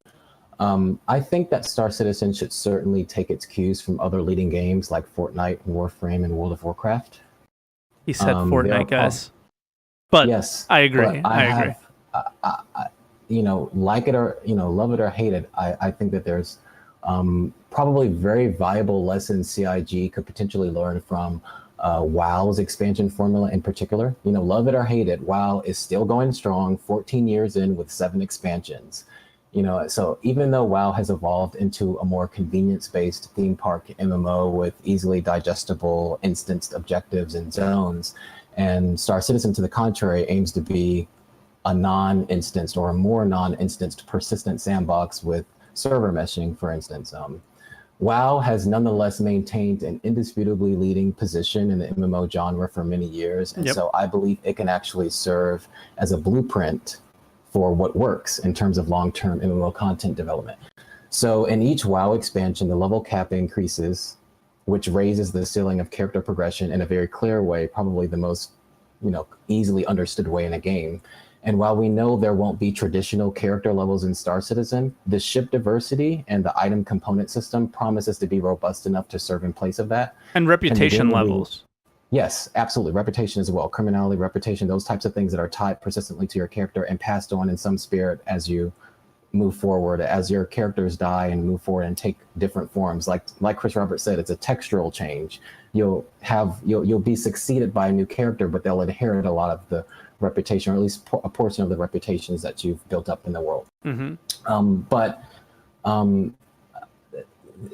I think that Star Citizen should certainly take its cues from other leading games like Fortnite, Warframe, and World of Warcraft. He said They are Fortnite, guys. But yes, I agree. but I agree. Like it or love it or hate it, I think that there's probably very viable lessons CIG could potentially learn from WoW's expansion formula in particular. Love it or hate it, WoW is still going strong, 14 years in with 7 expansions. So even though WoW has evolved into a more convenience-based theme park MMO with easily digestible instanced objectives and zones, and Star Citizen, to the contrary, aims to be a non-instanced or a more non-instanced persistent sandbox with server meshing, for instance. WoW has nonetheless maintained an indisputably leading position in the MMO genre for many years, and Yep. so I believe it can actually serve as a blueprint for what works in terms of long-term MMO content development. So in each WoW expansion, the level cap increases, which raises the ceiling of character progression in a very clear way, probably the most easily understood way in a game. And while we know there won't be traditional character levels in Star Citizen, the ship diversity and the item component system promises to be robust enough to serve in place of that. And reputation levels. Yes, absolutely. Reputation as well. Criminality, reputation, those types of things that are tied persistently to your character and passed on in some spirit as you move forward, as your characters die and move forward and take different forms. Like Chris Roberts said, it's a textural change. You'll be succeeded by a new character, but they'll inherit a lot of the reputation, or at least a portion of the reputations that you've built up in the world.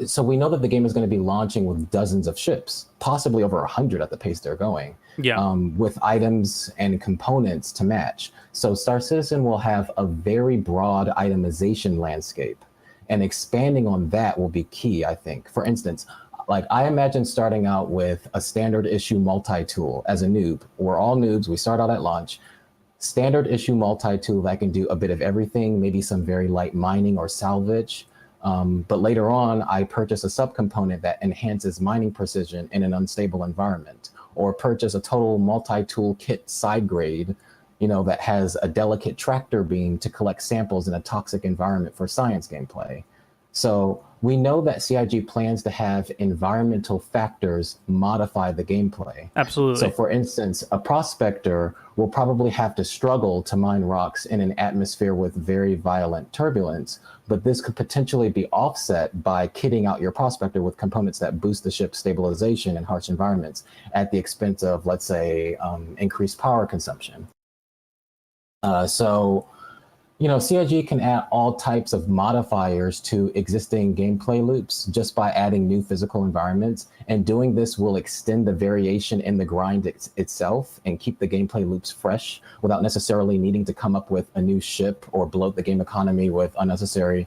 So we know that the game is going to be launching with dozens of ships, possibly over 100 at the pace they're going, with items and components to match. So Star Citizen will have a very broad itemization landscape, and expanding on that will be key, I think. For instance, like I imagine starting out with a standard issue multi-tool as a noob. We're all noobs. We start out at launch. Standard issue multi-tool that can do a bit of everything, maybe some very light mining or salvage. But later on, I purchase a subcomponent that enhances mining precision in an unstable environment, or purchase a total multi-tool kit side grade, that has a delicate tractor beam to collect samples in a toxic environment for science gameplay. So we know that CIG plans to have environmental factors modify the gameplay. Absolutely. So for instance, a prospector will probably have to struggle to mine rocks in an atmosphere with very violent turbulence, but this could potentially be offset by kitting out your prospector with components that boost the ship's stabilization in harsh environments at the expense of, let's say, increased power consumption. CIG can add all types of modifiers to existing gameplay loops just by adding new physical environments, and doing this will extend the variation in the grind itself and keep the gameplay loops fresh without necessarily needing to come up with a new ship or bloat the game economy with unnecessary,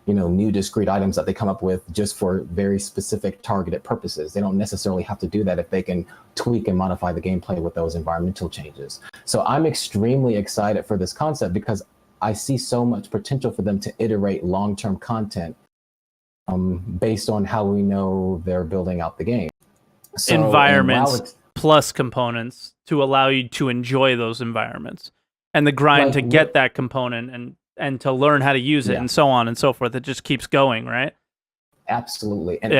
new discrete items that they come up with just for very specific targeted purposes. They don't necessarily have to do that if they can tweak and modify the gameplay with those environmental changes. So I'm extremely excited for this concept because I see so much potential for them to iterate long-term content based on how we know they're building out the game. So, environments plus components to allow you to enjoy those environments, and the grind to get that component and to learn how to use it, and so on and so forth. It just keeps going, right? Absolutely. And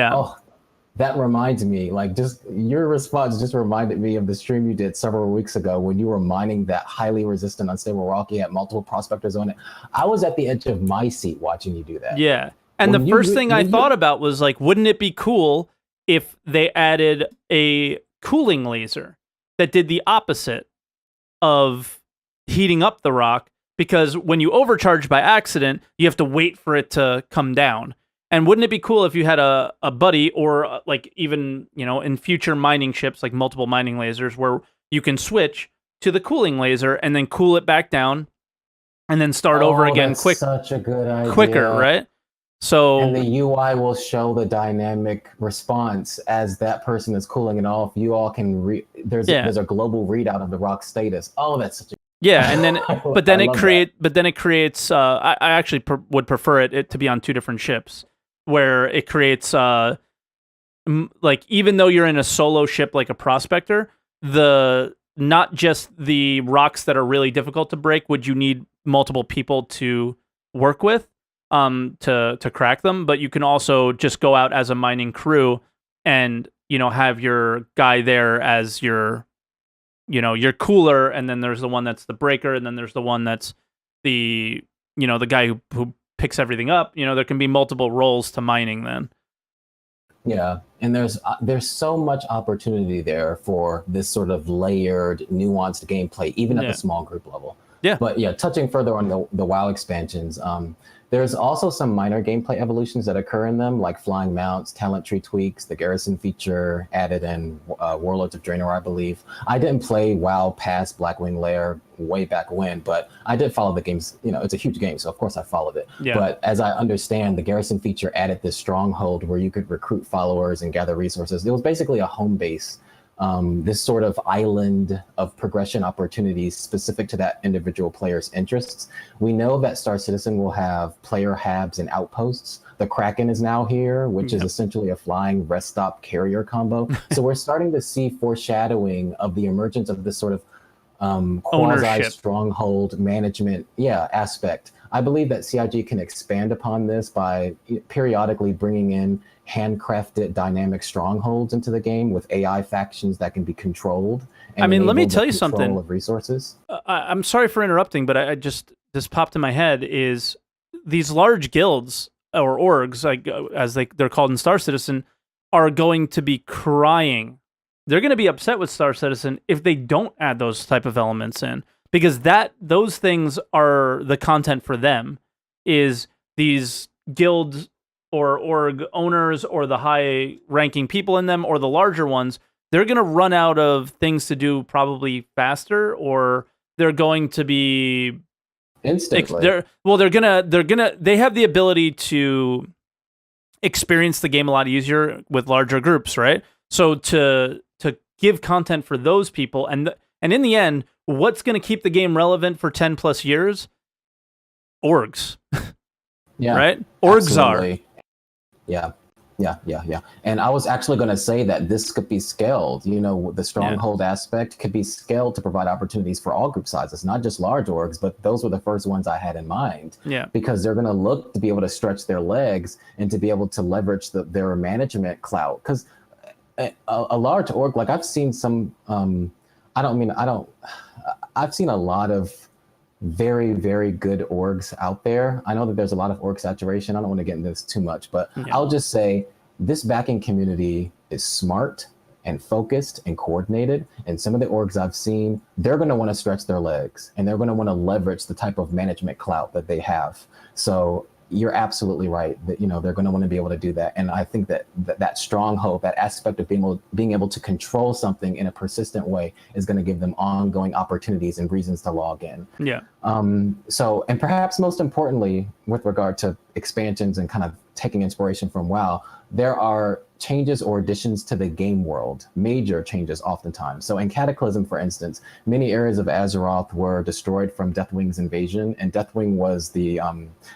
that reminds me, just your response just reminded me of the stream you did several weeks ago when you were mining that highly resistant unstable rock. You had multiple prospectors on it. I was at the edge of my seat watching you do that. Yeah. And the first thing I thought about was wouldn't it be cool if they added a cooling laser that did the opposite of heating up the rock? Because when you overcharge by accident, you have to wait for it to come down. And wouldn't it be cool if you had a buddy, or even, in future mining ships, multiple mining lasers, where you can switch to the cooling laser and then cool it back down and then start over again Such a good idea. quicker, right? So, and the UI will show the dynamic response as that person is cooling it off. You all can there's a global readout of the rock status. Oh, that's such a and then but then it creates I actually would prefer it to be on two different ships, where it creates even though you're in a solo ship like a prospector, not just the rocks that are really difficult to break would you need multiple people to work with to crack them, but you can also just go out as a mining crew and have your guy there as your cooler, and then there's the one that's the breaker, and then there's the one that's the the guy who picks everything up. There can be multiple roles to mining then. Yeah, and there's so much opportunity there for this sort of layered, nuanced gameplay, even at the small group level. Yeah. But touching further on the WoW expansions, there's also some minor gameplay evolutions that occur in them, like flying mounts, talent tree tweaks, the garrison feature added in Warlords of Draenor, I believe. I didn't play WoW past Blackwing Lair way back when, but I did follow the games. It's a huge game, so of course I followed it. Yeah. But as I understand, the garrison feature added this stronghold where you could recruit followers and gather resources. It was basically a home base. This sort of island of progression opportunities specific to that individual player's interests. We know that Star Citizen will have player hubs and outposts. The Kraken is now here, which is essentially a flying rest stop carrier combo. So we're starting to see foreshadowing of the emergence of this sort of quasi Ownership. stronghold management aspect. I believe that CIG can expand upon this by periodically bringing in handcrafted dynamic strongholds into the game with AI factions that can be controlled. And I mean, let me enable the tell you control something. of resources. I'm sorry for interrupting, but I just this popped in my head is these large guilds or orgs, like as they're called in Star Citizen, are going to be crying. They're going to be upset with Star Citizen if they don't add those type of elements in, because those things are the content for them. Is these guild or org owners or the high ranking people in them or the larger ones, they're going to run out of things to do probably faster, or they're going to be Instantly. they have the ability to experience the game a lot easier with larger groups, right? So to give content for those people, and in the end, what's going to keep the game relevant for 10 plus years? Orgs, Yeah. right? Orgs Absolutely. Yeah. And I was actually going to say that this could be scaled. The stronghold aspect could be scaled to provide opportunities for all group sizes, not just large orgs, but those were the first ones I had in mind. Yeah. Because they're going to look to be able to stretch their legs and to be able to leverage their management clout. Because a large org, like I've seen some, I've seen a lot of very, very good orgs out there. I know that there's a lot of org saturation. I don't want to get into this too much, but I'll just say this backing community is smart and focused and coordinated. And some of the orgs I've seen, they're going to want to stretch their legs and they're going to want to leverage the type of management clout that they have. So you're absolutely right that they're going to want to be able to do that. And I think that stronghold, that aspect of being able to control something in a persistent way, is going to give them ongoing opportunities and reasons to log in. Yeah. So, and perhaps most importantly, with regard to expansions and kind of taking inspiration from WoW, there are changes or additions to the game world, major changes oftentimes. So in Cataclysm, for instance, many areas of Azeroth were destroyed from Deathwing's invasion, and Deathwing was the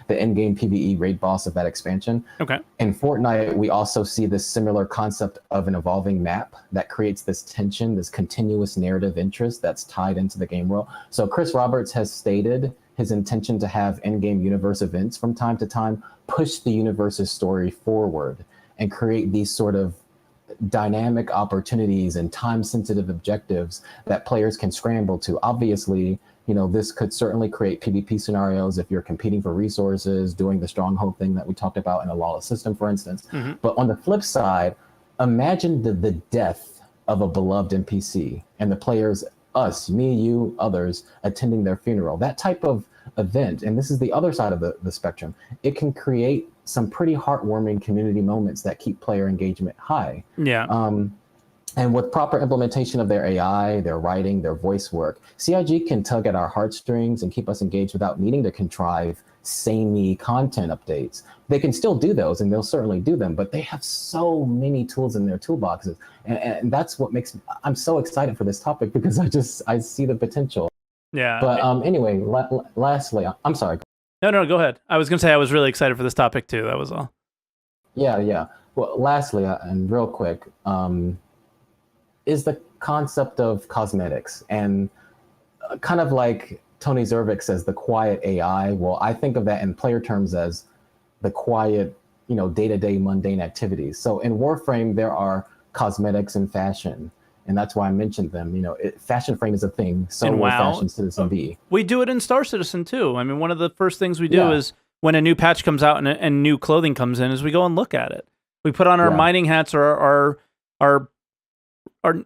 end-game PvE raid boss of that expansion. Okay. In Fortnite, we also see this similar concept of an evolving map that creates this tension, this continuous narrative interest that's tied into the game world. So Chris Roberts has stated his intention to have in-game universe events from time to time push the universe's story forward and create these sort of dynamic opportunities and time-sensitive objectives that players can scramble to. Obviously, this could certainly create PvP scenarios if you're competing for resources, doing the stronghold thing that we talked about in a lawless system, for instance. Mm-hmm. But on the flip side, imagine the death of a beloved NPC and the players, us, me, you, others, attending their funeral. That type of event, and this is the other side of the spectrum, it can create some pretty heartwarming community moments that keep player engagement high. Yeah. And with proper implementation of their AI, their writing, their voice work, CIG can tug at our heartstrings and keep us engaged without needing to contrive samey content updates. They can still do those, and they'll certainly do them, but they have so many tools in their toolboxes. And that's what makes I'm so excited for this topic, because I see the potential. Yeah. But anyway, lastly, I'm sorry. No, go ahead. I was going to say I was really excited for this topic too. That was all. Yeah. Well, lastly, and real quick, is the concept of cosmetics, and kind of like Tony Zervik says, the quiet AI. Well, I think of that in player terms as the quiet, day-to-day mundane activities. So in Warframe, there are cosmetics and fashion, and that's why I mentioned them. Fashion Frame is a thing. So will Fashion Citizen be. We do it in Star Citizen too. I mean, one of the first things we do is when a new patch comes out and new clothing comes in, is we go and look at it. We put on our mining hats or our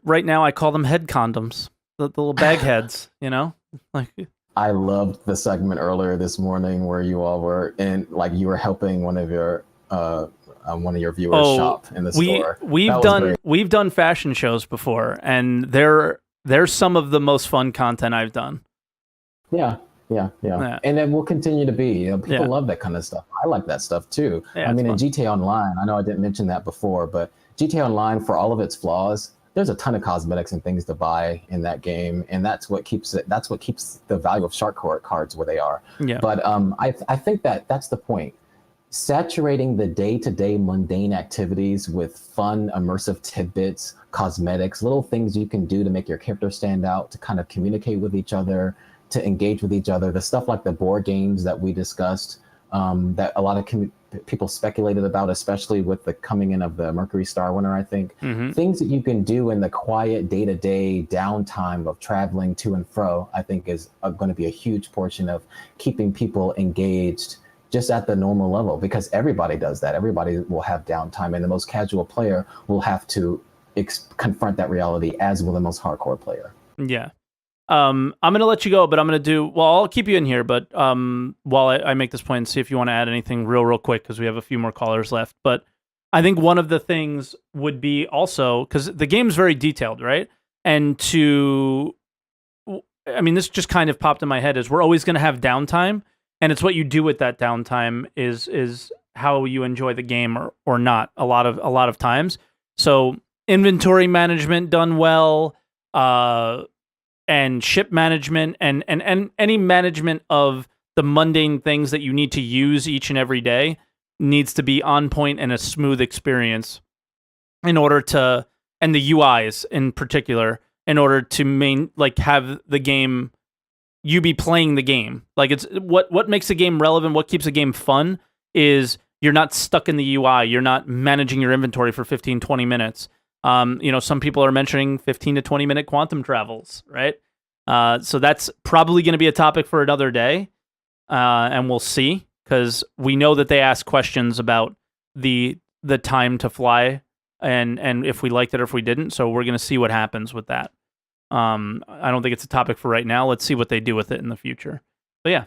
right now I call them head condoms, the little bag heads. Like. I loved the segment earlier this morning where you all were you were helping one of your viewers shop in the store. We've done fashion shows before, and they're some of the most fun content I've done. Yeah. And it will continue to be. People love that kind of stuff. I like that stuff too. Yeah, I mean, in GTA Online, I know I didn't mention that before, but GTA Online, for all of its flaws, there's a ton of cosmetics and things to buy in that game, and that's what keeps the value of Shark cards where they are. Yeah. But I think that's the point. saturating the day-to-day mundane activities with fun, immersive tidbits, cosmetics, little things you can do to make your character stand out, to kind of communicate with each other, to engage with each other. The stuff like the board games that we discussed, that a lot of people speculated about, especially with the coming in of the Mercury Star winner, I think. Mhm. Things that you can do in the quiet day-to-day downtime of traveling to and fro, I think is going to be a huge portion of keeping people engaged just at the normal level, because everybody does that. Everybody will have downtime, and the most casual player will have to confront that reality, as will the most hardcore player. Yeah. I'm going to let you go, but I'm going to do, well, I'll keep you in here, but while I make this point and see if you want to add anything real quick, because we have a few more callers left. But I think one of the things would be also, because the game's very detailed, right? And this just kind of popped in my head, is we're always going to have downtime, and it's what you do with that downtime is how you enjoy the game or not a lot of times. So inventory management done well, and ship management and any management of the mundane things that you need to use each and every day needs to be on point and a smooth experience in order to, and the UIs in particular, in order to have the game, you be playing the game. Like, it's what makes a game relevant, what keeps a game fun is you're not stuck in the UI, you're not managing your inventory for 15, 20 minutes. Some people are mentioning 15 to 20 minute quantum travels, right? So that's probably going to be a topic for another day. And we'll see, because we know that they ask questions about the time to fly and if we liked it or if we didn't. So we're going to see what happens with that. I don't think it's a topic for right now. Let's see what they do with it in the future. But yeah.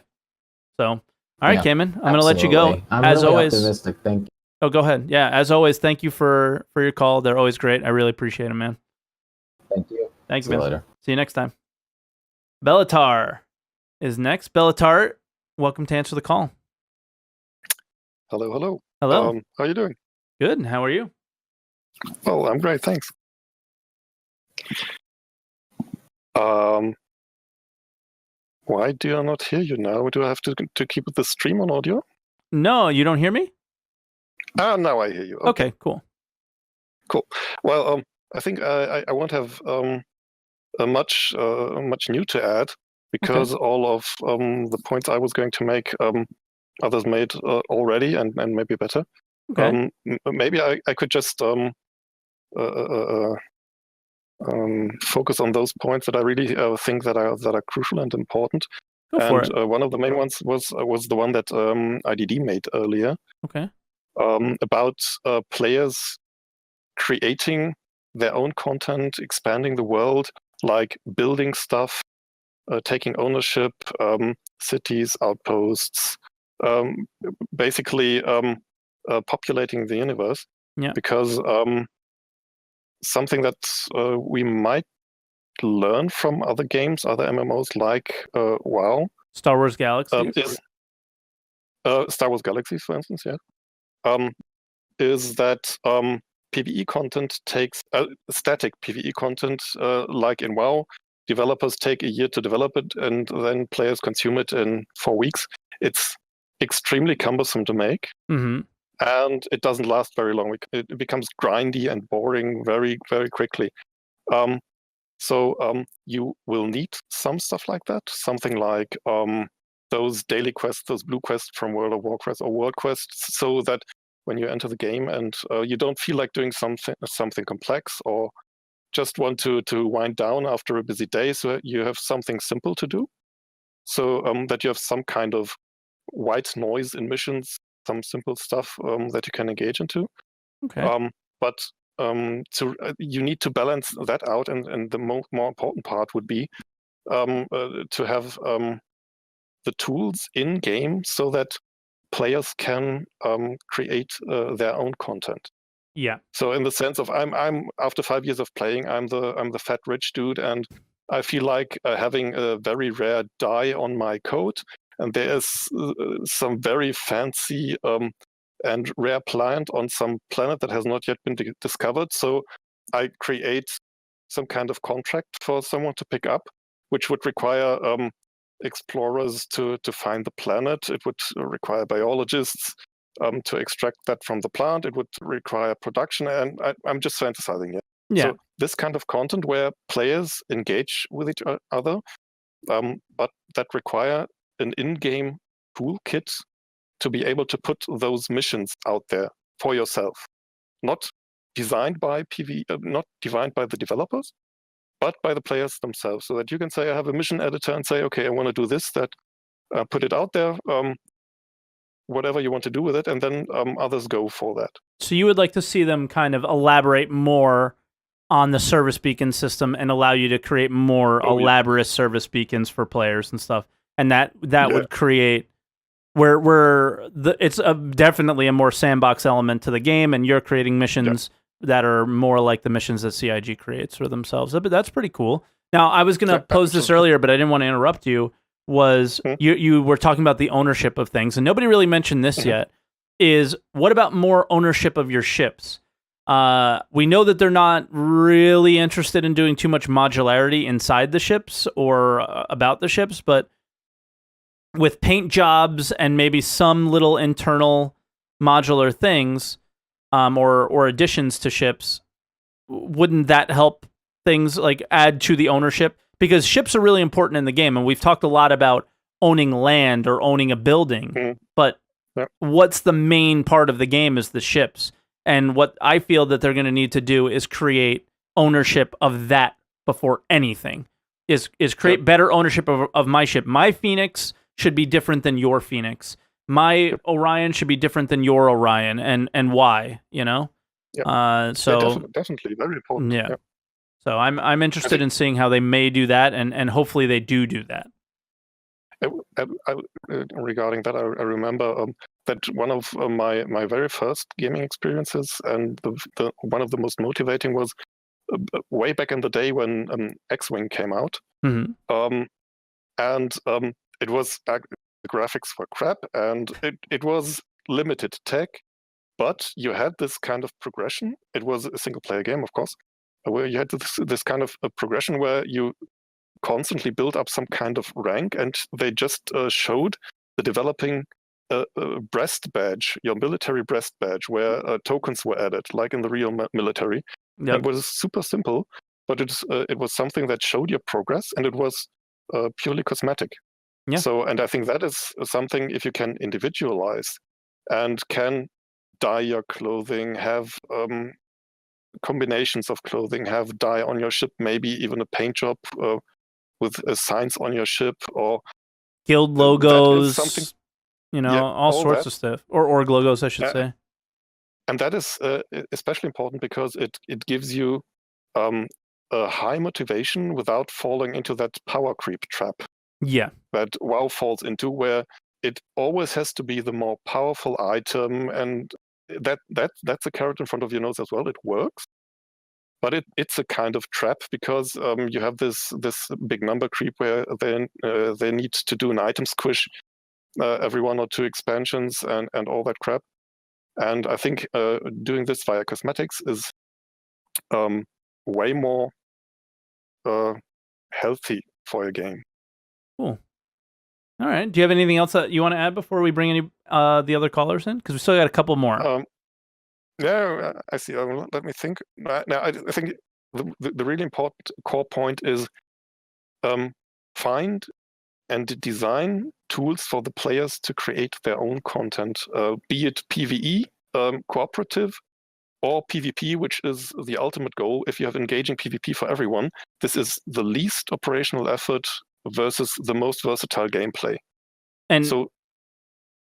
So, all right, Cayman, I'm going to let you go. I'm as really always. Optimistic. Thank you. Oh, go ahead. Yeah, as always, thank you for your call. They're always great. I really appreciate them, man. Thank you. Thanks, See you man. later. See you next time. Bellatar is next. Bellatar, welcome to answer the call. Hello. Hello. How are you doing? Good. How are you? Well, I'm great, thanks. Why do I not hear you now? Do I have to keep the stream on audio? No, you don't hear me? Now I hear you. Okay, cool. Well, I think I won't have much new to add, because all of the points I was going to make, others made already, and maybe better. Okay. Maybe I could just focus on those points that I really think that are crucial and important. Go for it. One of the main ones was the one that IDD made earlier. Okay. About players creating their own content, expanding the world, like building stuff, taking ownership, cities, outposts, basically populating the universe. Yeah. Because something that we might learn from other games, other MMOs like WoW, Star Wars Galaxy. is Star Wars Galaxies, for instance, is that PvE content takes static PvE content, like in WoW. Developers take a year to develop it, and then players consume it in 4 weeks. It's extremely cumbersome to make, and it doesn't last very long. It becomes grindy and boring very, very quickly. So you will need some stuff like that, something like those daily quests, those blue quests from World of Warcraft or World quests, so that when you enter the game and you don't feel like doing something complex, or just want to wind down after a busy day, so you have something simple to do, so that you have some kind of white noise in missions, some simple stuff that you can engage into. Okay. But you need to balance that out, and the more important part would be to have the tools in game so that players can create their own content. Yeah. So in the sense of I'm after 5 years of playing, I'm the fat rich dude, and I feel like having a very rare dye on my coat, and there is some very fancy and rare plant on some planet that has not yet been discovered. So I create some kind of contract for someone to pick up, which would require explorers to find the planet. It would require biologists to extract that from the plant. It would require production, and I'm just fantasizing here. Yeah. So this kind of content where players engage with each other, but that require an in-game toolkit to be able to put those missions out there for yourself, not designed by not designed by the developers, but by the players themselves, so that you can say, I have a mission editor, and say, okay, I want to do this, that, put it out there, whatever you want to do with it, and then others go for that. So you would like to see them kind of elaborate more on the service beacon system and allow you to create more elaborate service beacons for players and stuff, and that would create where it's definitely a more sandbox element to the game, and you're creating missions that are more like the missions that CIG creates for themselves. But that's pretty cool. Now, I was going to pose this earlier, but I didn't want to interrupt you. You were talking about the ownership of things, and nobody really mentioned this yet. Is what about more ownership of your ships? We know that they're not really interested in doing too much modularity inside the ships or about the ships, but with paint jobs and maybe some little internal modular things or additions to ships, wouldn't that help things like add to the ownership? Because ships are really important in the game, and we've talked a lot about owning land or owning a building, but what's the main part of the game is the ships. And what I feel that they're going to need to do is create ownership of that before anything. Is create better ownership of my ship. My Phoenix should be different than your Phoenix. My Orion should be different than your Orion, and why, you know? Definitely very important. Yeah. So I'm interested in seeing how they may do that, and hopefully they do that. Regarding that, I remember that one of my very first gaming experiences, and one of the most motivating, was way back in the day when X-Wing came out. Mm-hmm. It was the graphics were crap, and it was limited tech, but you had this kind of progression. It was a single player game, of course, where you had this kind of a progression where you constantly build up some kind of rank, and they just showed the developing breast badge, your military breast badge, where tokens were added, like in the real military. It was super simple, but it was something that showed your progress, and it was purely cosmetic. Yeah. So, and I think that is something, if you can individualize and can dye your clothing, have combinations of clothing, have dye on your ship, maybe even a paint job with signs on your ship, or guild logos, all sorts that. of stuff, or org logos, I should say. And that is especially important because it gives you a high motivation without falling into that power creep trap. Yeah. That WoW falls into, where it always has to be the more powerful item, and that's a carrot in front of your nose as well. It works, but it's a kind of trap, because you have this big number creep where they need to do an item squish every 1 or 2 expansions and all that crap. And I think doing this via cosmetics is way more healthy for a game. Cool. All right. Do you have anything else that you want to add before we bring any the other callers in? Because we still got a couple more. Yeah, I see. Let me think. Now, I think the really important core point is find and design tools for the players to create their own content, be it PvE, cooperative, or PvP, which is the ultimate goal. If you have engaging PvP for everyone, this is the least operational effort versus the most versatile gameplay. And so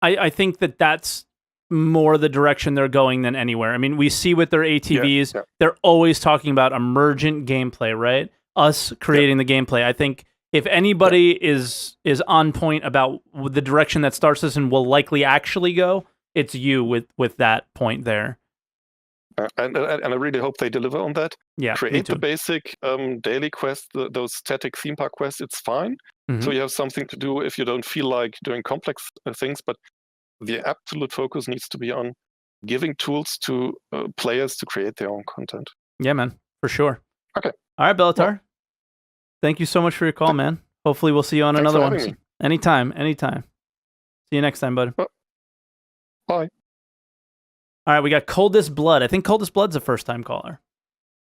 I think that's more the direction they're going than anywhere. I mean, we see with their ATVs, they're always talking about emergent gameplay, right? Us creating the gameplay. I think if anybody is on point about the direction that Star Citizen will likely actually go, it's you with that point there. And I really hope they deliver on that. Yeah, create the basic daily quest, those static theme park quests. It's fine. Mm-hmm. So you have something to do if you don't feel like doing complex things. But the absolute focus needs to be on giving tools to players to create their own content. Yeah, man, for sure. Okay. All right, Bellatar. Well, thank you so much for your call, man. Hopefully we'll see you on another one. Me. Anytime. See you next time, bud. Bye. All right, we got Coldest Blood. I think Coldest Blood's a first-time caller.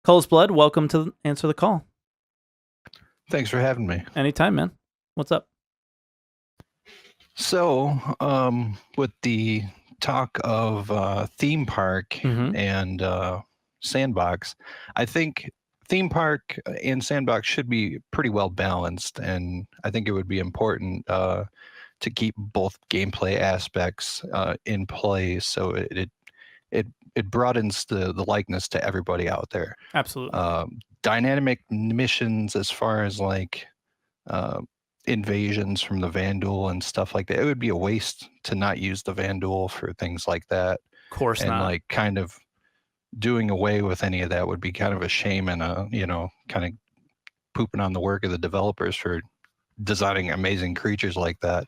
Coldest Blood, welcome to answer the call. Thanks for having me. Anytime, man. What's up? So, with the talk of theme park Mhm. and sandbox, I think theme park and sandbox should be pretty well balanced, and I think it would be important to keep both gameplay aspects in play, so it broadens the likeness to everybody out there. Absolutely. Dynamic missions as far as like invasions from the Vandal and stuff like that. It would be a waste to not use the Vandal for things like that. Of course And not. like kind of doing away with any of that would be kind of a shame and kind of pooping on the work of the developers for designing amazing creatures like that.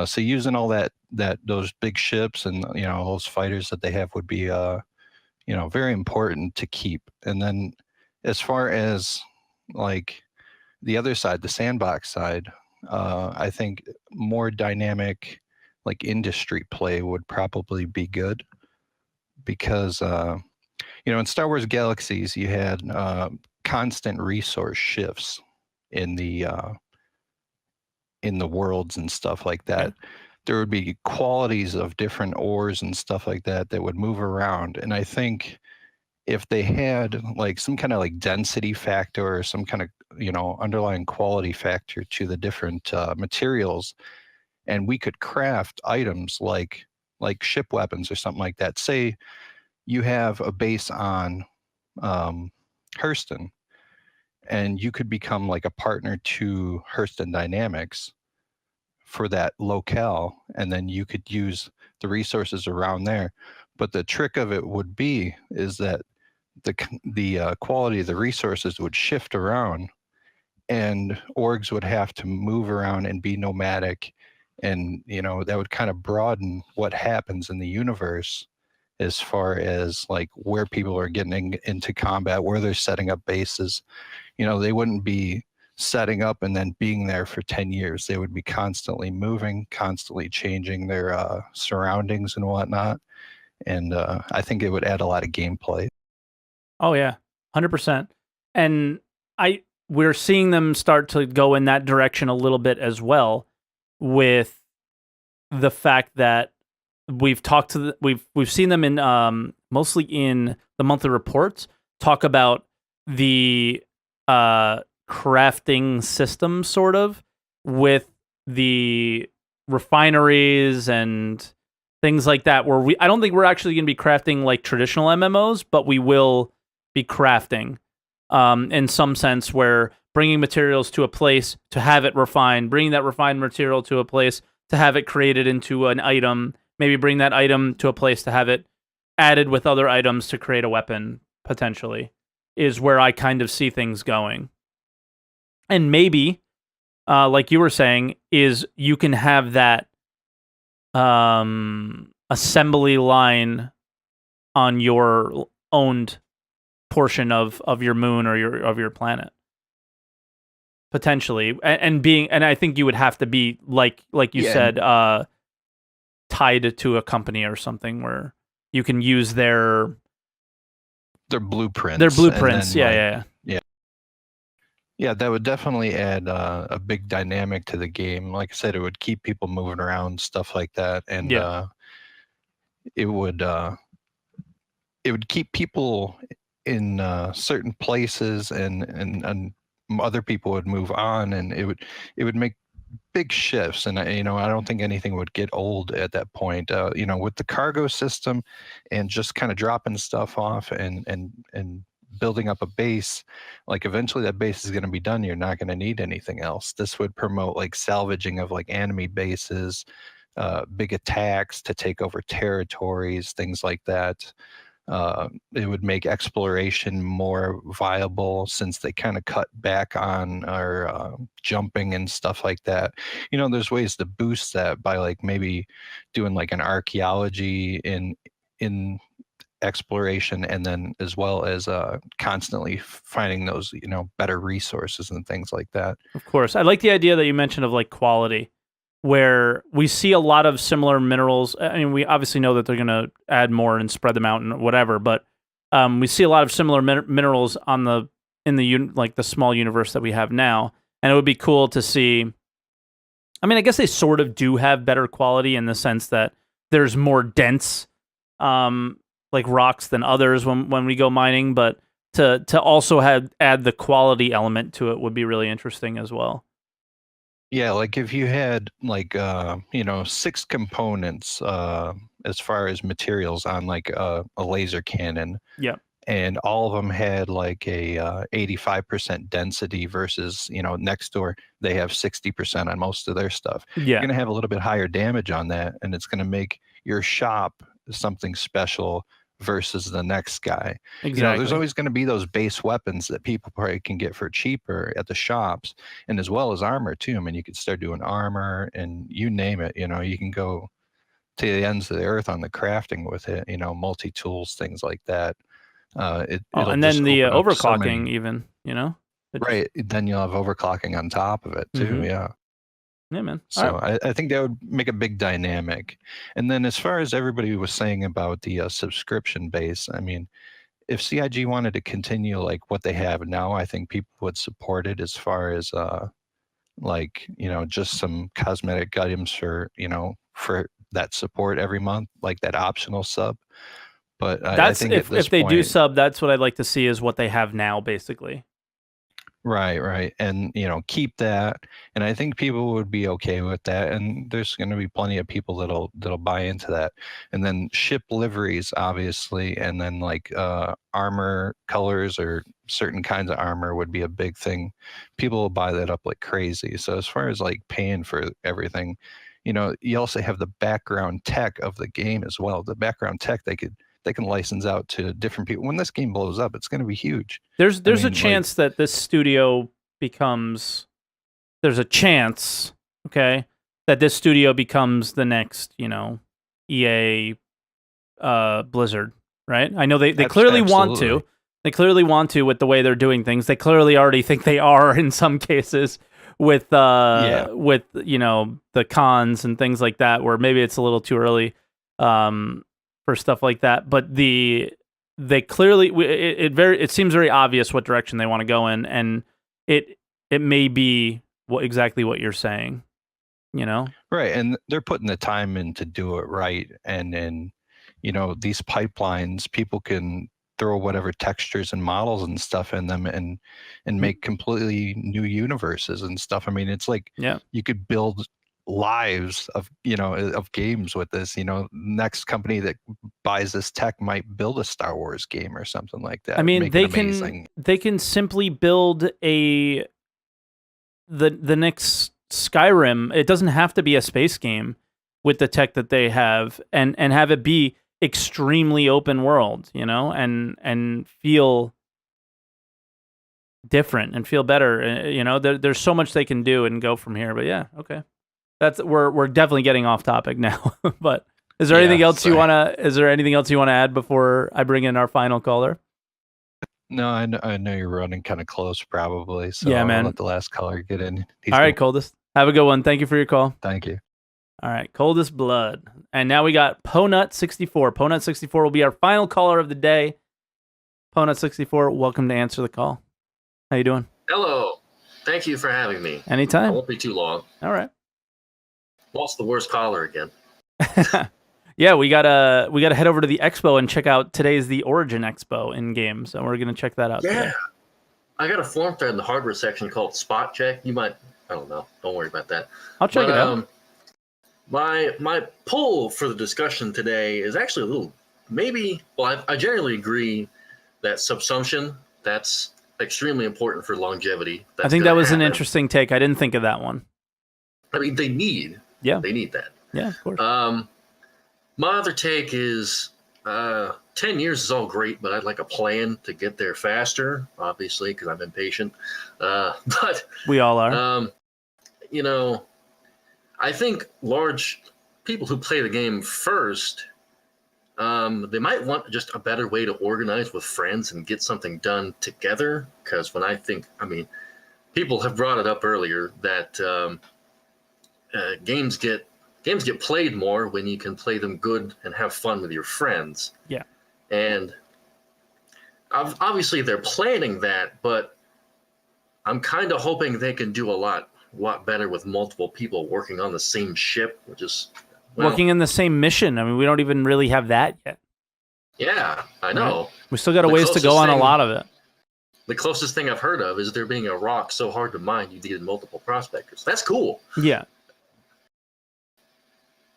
So using all those big ships and those fighters that they have would be very important to keep. And then as far as like the other side, the sandbox side, I think more dynamic like industry play would probably be good because in Star Wars Galaxies you had constant resource shifts in the worlds and stuff like that. Okay. There would be qualities of different ores and stuff like that would move around, and I think if they had like some kind of like density factor or some kind of underlying quality factor to the different materials, and we could craft items like ship weapons or something like that. Say you have a base on Hurston, and you could become like a partner to Hurston Dynamics for that locale, and then you could use the resources around there. But the trick of it would be is that the quality of the resources would shift around, and orgs would have to move around and be nomadic, and that would kind of broaden what happens in the universe as far as like where people are getting into combat, where they're setting up bases. They wouldn't be setting up and then being there for 10 years. They would be constantly moving, constantly changing their surroundings and whatnot. And I think it would add a lot of gameplay. Oh yeah, 100%. And we're seeing them start to go in that direction a little bit as well, with the fact that we've seen them in mostly in the monthly reports talk about the crafting system sort of with the refineries and things like that, where I don't think we're actually going to be crafting like traditional MMOs, but we will be crafting in some sense, where bringing materials to a place to have it refined, bringing that refined material to a place to have it created into an item, maybe bring that item to a place to have it added with other items to create a weapon, potentially, is where I kind of see things going. And maybe, like you were saying, is you can have that assembly line on your owned portion of your moon or your planet, potentially, and I think you would have to be like you said, tied to a company or something where you can use their blueprints. Yeah. Yeah, that would definitely add a big dynamic to the game. Like I said, it would keep people moving around, stuff like that, and it would keep people in certain places, and other people would move on, and it would make big shifts. And I don't think anything would get old at that point. With the cargo system and just kind of dropping stuff off and building up a base, like eventually that base is going to be done. You're not going to need anything else. This would promote like salvaging of like enemy bases, big attacks to take over territories, things like that. It would make exploration more viable, since they kind of cut back on our jumping and stuff like that. There's ways to boost that by like maybe doing like an archaeology in exploration, and then as well as constantly finding those better resources and things like that. Of course. I like the idea that you mentioned of like quality. where we see a lot of similar minerals. I mean, we obviously know that they're going to add more and spread them out and whatever, but we see a lot of similar minerals in the small universe that we have now, and it would be cool to see. I mean, I guess they sort of do have better quality in the sense that there's more dense like rocks than others when we go mining, but to also add the quality element to it would be really interesting as well. Yeah, like if you had like 6 components as far as materials on like a laser cannon. Yeah. And all of them had like a 85% density versus, next door they have 60% on most of their stuff. Yeah. You're going to have a little bit higher damage on that, and it's going to make your shop something special versus the next guy. Exactly. There's always going to be those base weapons that people probably can get for cheaper at the shops, and as well as armor too. I mean, you could start doing armor and you name it. You can go to the ends of the earth on the crafting with it. Multi-tools, things like that. And then the overclocking, even, right. Then you'll have overclocking on top of it too. Mm-hmm. Yeah. Yeah, man. So I think that would make a big dynamic. And then as far as everybody was saying about the subscription base, I mean, if CIG wanted to continue like what they have now, I think people would support it as far as just some cosmetic items for that support every month, like that optional sub. But I think if they do sub, that's what I'd like to see is what they have now, basically. Right. And, keep that. And I think people would be okay with that. And there's going to be plenty of people that'll buy into that. And then ship liveries, obviously. And then like armor colors or certain kinds of armor would be a big thing. People will buy that up like crazy. So as far as like paying for everything, you also have the background tech of the game as well. The background tech they can license out to different people. When this game blows up, it's going to be huge. There's a chance that this studio becomes. There's a chance, okay, that this studio becomes the next, EA, Blizzard, right? I know they clearly want to. They clearly want to with the way they're doing things. They clearly already think they are in some cases with the cons and things like that, where maybe it's a little too early. For stuff like that, but they clearly it seems very obvious what direction they want to go in, and it may be exactly what you're saying, right? And they're putting the time in to do it right, and then these pipelines, people can throw whatever textures and models and stuff in them and make completely new universes and stuff. I mean, it's like you could build lives of games with this. Next company that buys this tech might build a Star Wars game or something like that. I mean, they can simply build the next Skyrim. It doesn't have to be a space game with the tech that they have, and have it be extremely open world, and feel different and feel better. There's so much they can do and go from here. But yeah, okay. We're definitely getting off topic now. But is there anything else you want to add before I bring in our final caller? No, I know you're running kind of close probably. So yeah, man. I'll let the last caller get in. All right, Coldest. Have a good one. Thank you for your call. Thank you. All right, Coldest Blood. And now we got Ponut64. Ponut64 will be our final caller of the day. Ponut64, welcome to answer the call. How you doing? Hello. Thank you for having me. Anytime. I won't be too long. All right. What's the worst caller again? Yeah, we gotta head over to the expo and check out today's the Origin Expo in game. So we're gonna check that out. Yeah, today. I got a form thread in the hardware section called Spot Check. You might, I don't know. Don't worry about that. I'll check it out. My poll for the discussion today is actually a little I generally agree that subsumption that's extremely important for longevity. I think that was an interesting take. I didn't think of that one. I mean, they need that. Yeah, of course. My other take is 10 years is all great, but I'd like a plan to get there faster, obviously, because I'm impatient. But we all are. I think large people who play the game first, they might want just a better way to organize with friends and get something done together. Because people have brought it up earlier that games get played more when you can play them good and have fun with your friends. Yeah. And obviously they're planning that, but I'm kind of hoping they can do a lot better with multiple people working on the same ship, which is working in the same mission. I mean, we don't even really have that yet. Yeah, I know. We still got a The ways to go closest on a thing- lot of it. The closest thing I've heard of is there being a rock so hard to mine you needed multiple prospectors. That's cool. Yeah.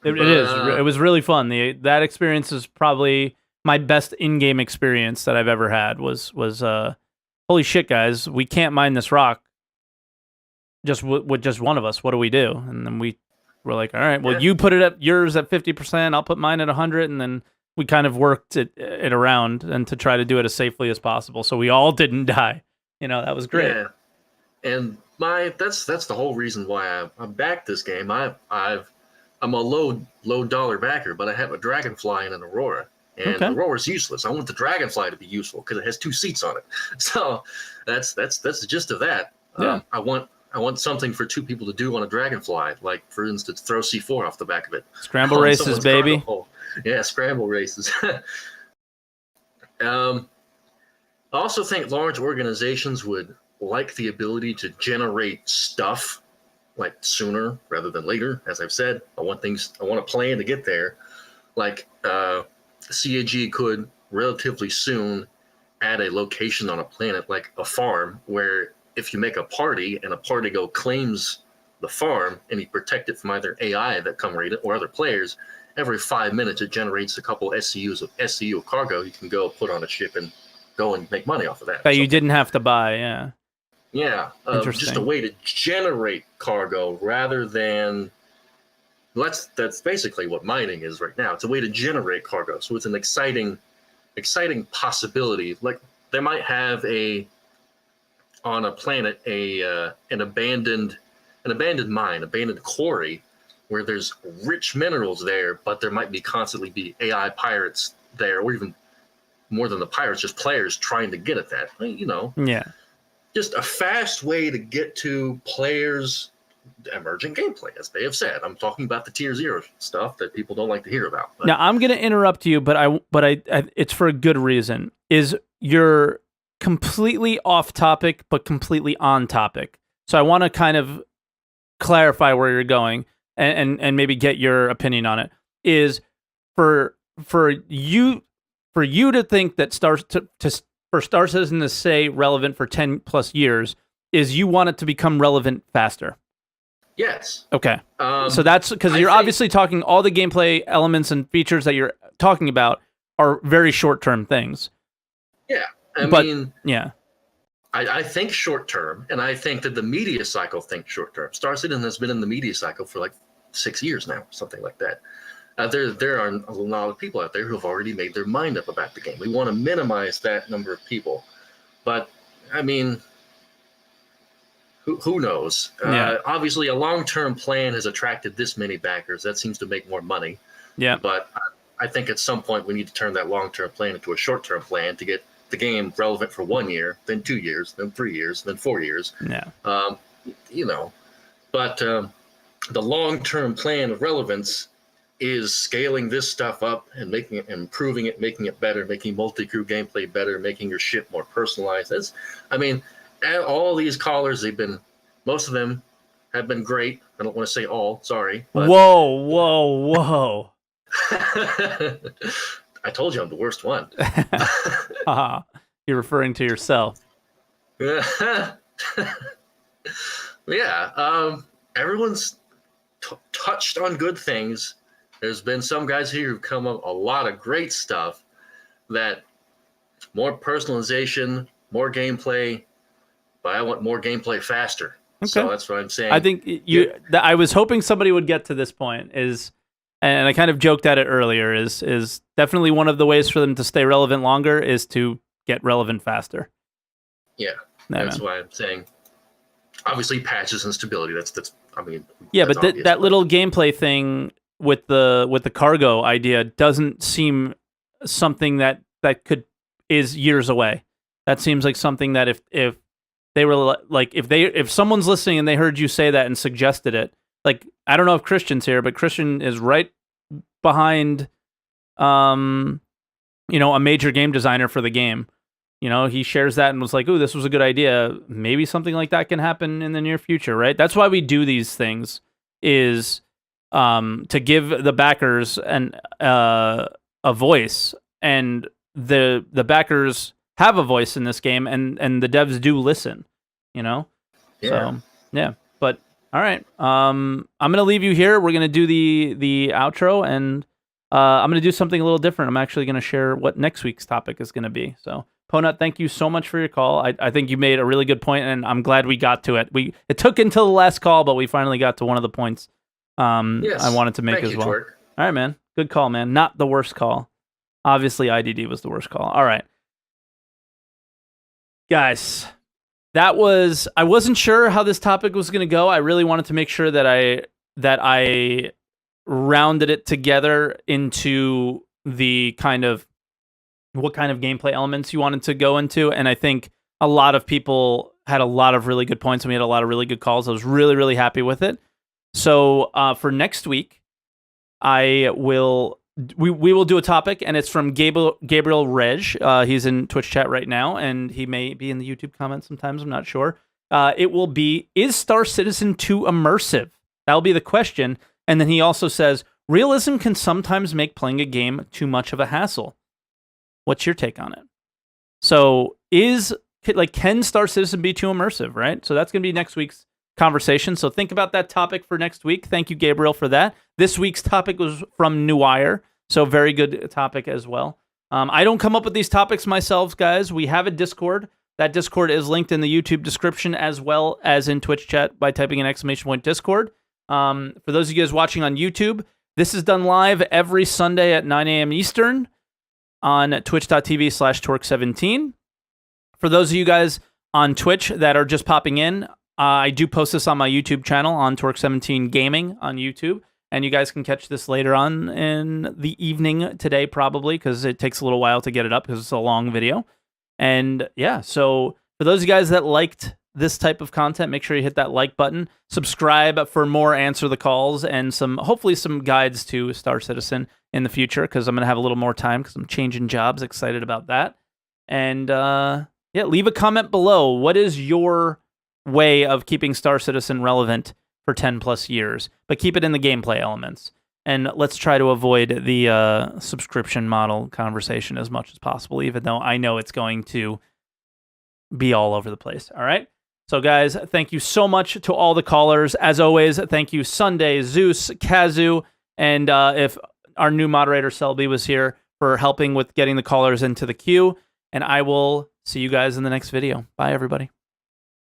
It is. But, It was really fun. That experience is probably my best in-game experience that I've ever had. Was holy shit, guys! We can't mine this rock. Just with just one of us. What do we do? And then we were like, all right, well, Yeah. you put it at yours at 50%. I'll put mine at 100, and then we kind of worked it around and to try to do it as safely as possible, so we all didn't die. That was great. Yeah. And that's the whole reason why I backed this game. I'm a low dollar backer, but I have a Dragonfly and an Aurora. And Okay. Aurora's useless. I want the Dragonfly to be useful because it has 2 seats on it. So that's the gist of that. Yeah. I want something for 2 people to do on a Dragonfly, like for instance, throw C4 off the back of it. Scramble On races, someone's baby. cargo hull. Yeah, scramble races. I also think large organizations would like the ability to generate stuff like sooner rather than later. As I've said, I want a plan to get there. Like CAG could relatively soon add a location on a planet, like a farm, where if you make a party and a party claims the farm and you protect it from either AI that come raid it or other players, every 5 minutes it generates a couple SCU of cargo you can go put on a ship and go and make money off of that. That you So, didn't have to buy. Yeah. yeah, just a Interesting. way to generate cargo rather than that's basically what mining is right now. It's a way to generate cargo, so it's an exciting possibility. Like they might have on a planet an abandoned mine, abandoned quarry, where there's rich minerals there, but there might constantly be AI pirates there, or even more than the pirates, just players trying to get at that. Yeah. Just a fast way to get to players' emergent gameplay, as they have said. I'm talking about the tier 0 stuff that people don't like to hear about. But Now I'm going to interrupt you, but I it's for a good reason. You're completely off topic, but completely on topic. So I want to kind of clarify where you're going and maybe get your opinion on it. Is for you to think that for Star Citizen to say relevant for 10 plus years is you want it to become relevant faster. yes. Okay. Um, So that's because I you're think- obviously talking all the gameplay elements and features that you're talking about are very short-term things. I but- mean, Yeah. I think short term, and I think that the media cycle thinks short term. Star Citizen has been in the media cycle for like 6 years now, something like that. There are a lot of people out there who have already made their mind up about the game. We want to minimize that number of people, but I mean, who knows? Yeah. Obviously, a long-term plan has attracted this many backers. That seems to make more money. Yeah. But I think at some point we need to turn that long-term plan into a short-term plan to get the game relevant for 1 year, then 2 years, then 3 years, then 4 years. Yeah. But the long-term plan of relevance is scaling this stuff up and making it, improving it, making it better, making multi-crew gameplay better, making your ship more personalized. All these callers, most of them have been great. I don't want to say all, sorry. But Whoa. I told you I'm the worst one. Haha. You're referring to yourself. Yeah. Everyone's touched on good things. There's been some guys here who've come up a lot of great stuff. That more personalization, more gameplay, but I want more gameplay faster. So Okay. that's what I'm saying. I think I was hoping somebody would get to this point. And I kind of joked at it earlier. Is definitely one of the ways for them to stay relevant longer is to get relevant faster. Yeah, that's why I'm saying. Obviously, patches and stability. Yeah, that's but obvious, that little gameplay thing with the cargo idea doesn't seem something that is years away. That seems like something that if they were like if someone's listening and they heard you say that and suggested it, like, I don't know if Christian's here, but Christian is right behind, a major game designer for the game. He shares that and was like, "Ooh, this was a good idea. Maybe something like that can happen in the near future," right? That's why we do these things, is to give the backers a voice, and the backers have a voice in this game, and the devs do listen. Yeah. So yeah. But all right, I'm gonna leave you here. We're gonna do the outro, and I'm gonna do something a little different. I'm actually gonna share what next week's topic is gonna be. So. Ponut, thank you so much for your call. I think you made a really good point, and I'm glad we got to it. It took until the last call, but we finally got to one of the points Yes. I wanted to make Thank as you, well. Twerk. All right, man. Good call, man. Not the worst call. Obviously, IDD was the worst call. All right. Guys, I wasn't sure how this topic was going to go. I really wanted to make sure that I rounded it together into the what kind of gameplay elements you wanted to go into. And I think a lot of people had a lot of really good points, and we had a lot of really good calls. I was really, really happy with it. So for next week, we will do a topic, and it's from Gabriel Reg. He's in Twitch chat right now, and he may be in the YouTube comments sometimes. I'm not sure. It will be, is Star Citizen 2 immersive? That'll be the question. And then he also says, realism can sometimes make playing a game too much of a hassle. What's your take on it? So can Star Citizen be too immersive, right? So that's going to be next week's conversation. So think about that topic for next week. Thank you, Gabriel, for that. This week's topic was from Newire, so very good topic as well. I don't come up with these topics myself, guys. We have a Discord. That Discord is linked in the YouTube description as well as in Twitch chat by typing in !Discord. For those of you guys watching on YouTube, this is done live every Sunday at 9 a.m. Eastern on twitch.tv/Torque17. For those of you guys on Twitch that are just popping in, I do post this on my YouTube channel on Torque17 Gaming on YouTube, and you guys can catch this later on in the evening today, probably, because it takes a little while to get it up because it's a long video. And yeah, so for those of you guys that liked this type of content, make sure you hit that like button, subscribe for more Answer the Calls, and hopefully some guides to Star Citizen in the future, because I'm going to have a little more time because I'm changing jobs. Excited about that. And leave a comment below. What is your way of keeping Star Citizen relevant for 10 plus years, but keep it in the gameplay elements? And let's try to avoid the subscription model conversation as much as possible, even though I know it's going to be all over the place. All right. So guys, thank you so much to all the callers. As always, thank you Sunday, Zeus, Kazu, and if our new moderator Selby was here, for helping with getting the callers into the queue. And I will see you guys in the next video. Bye, everybody.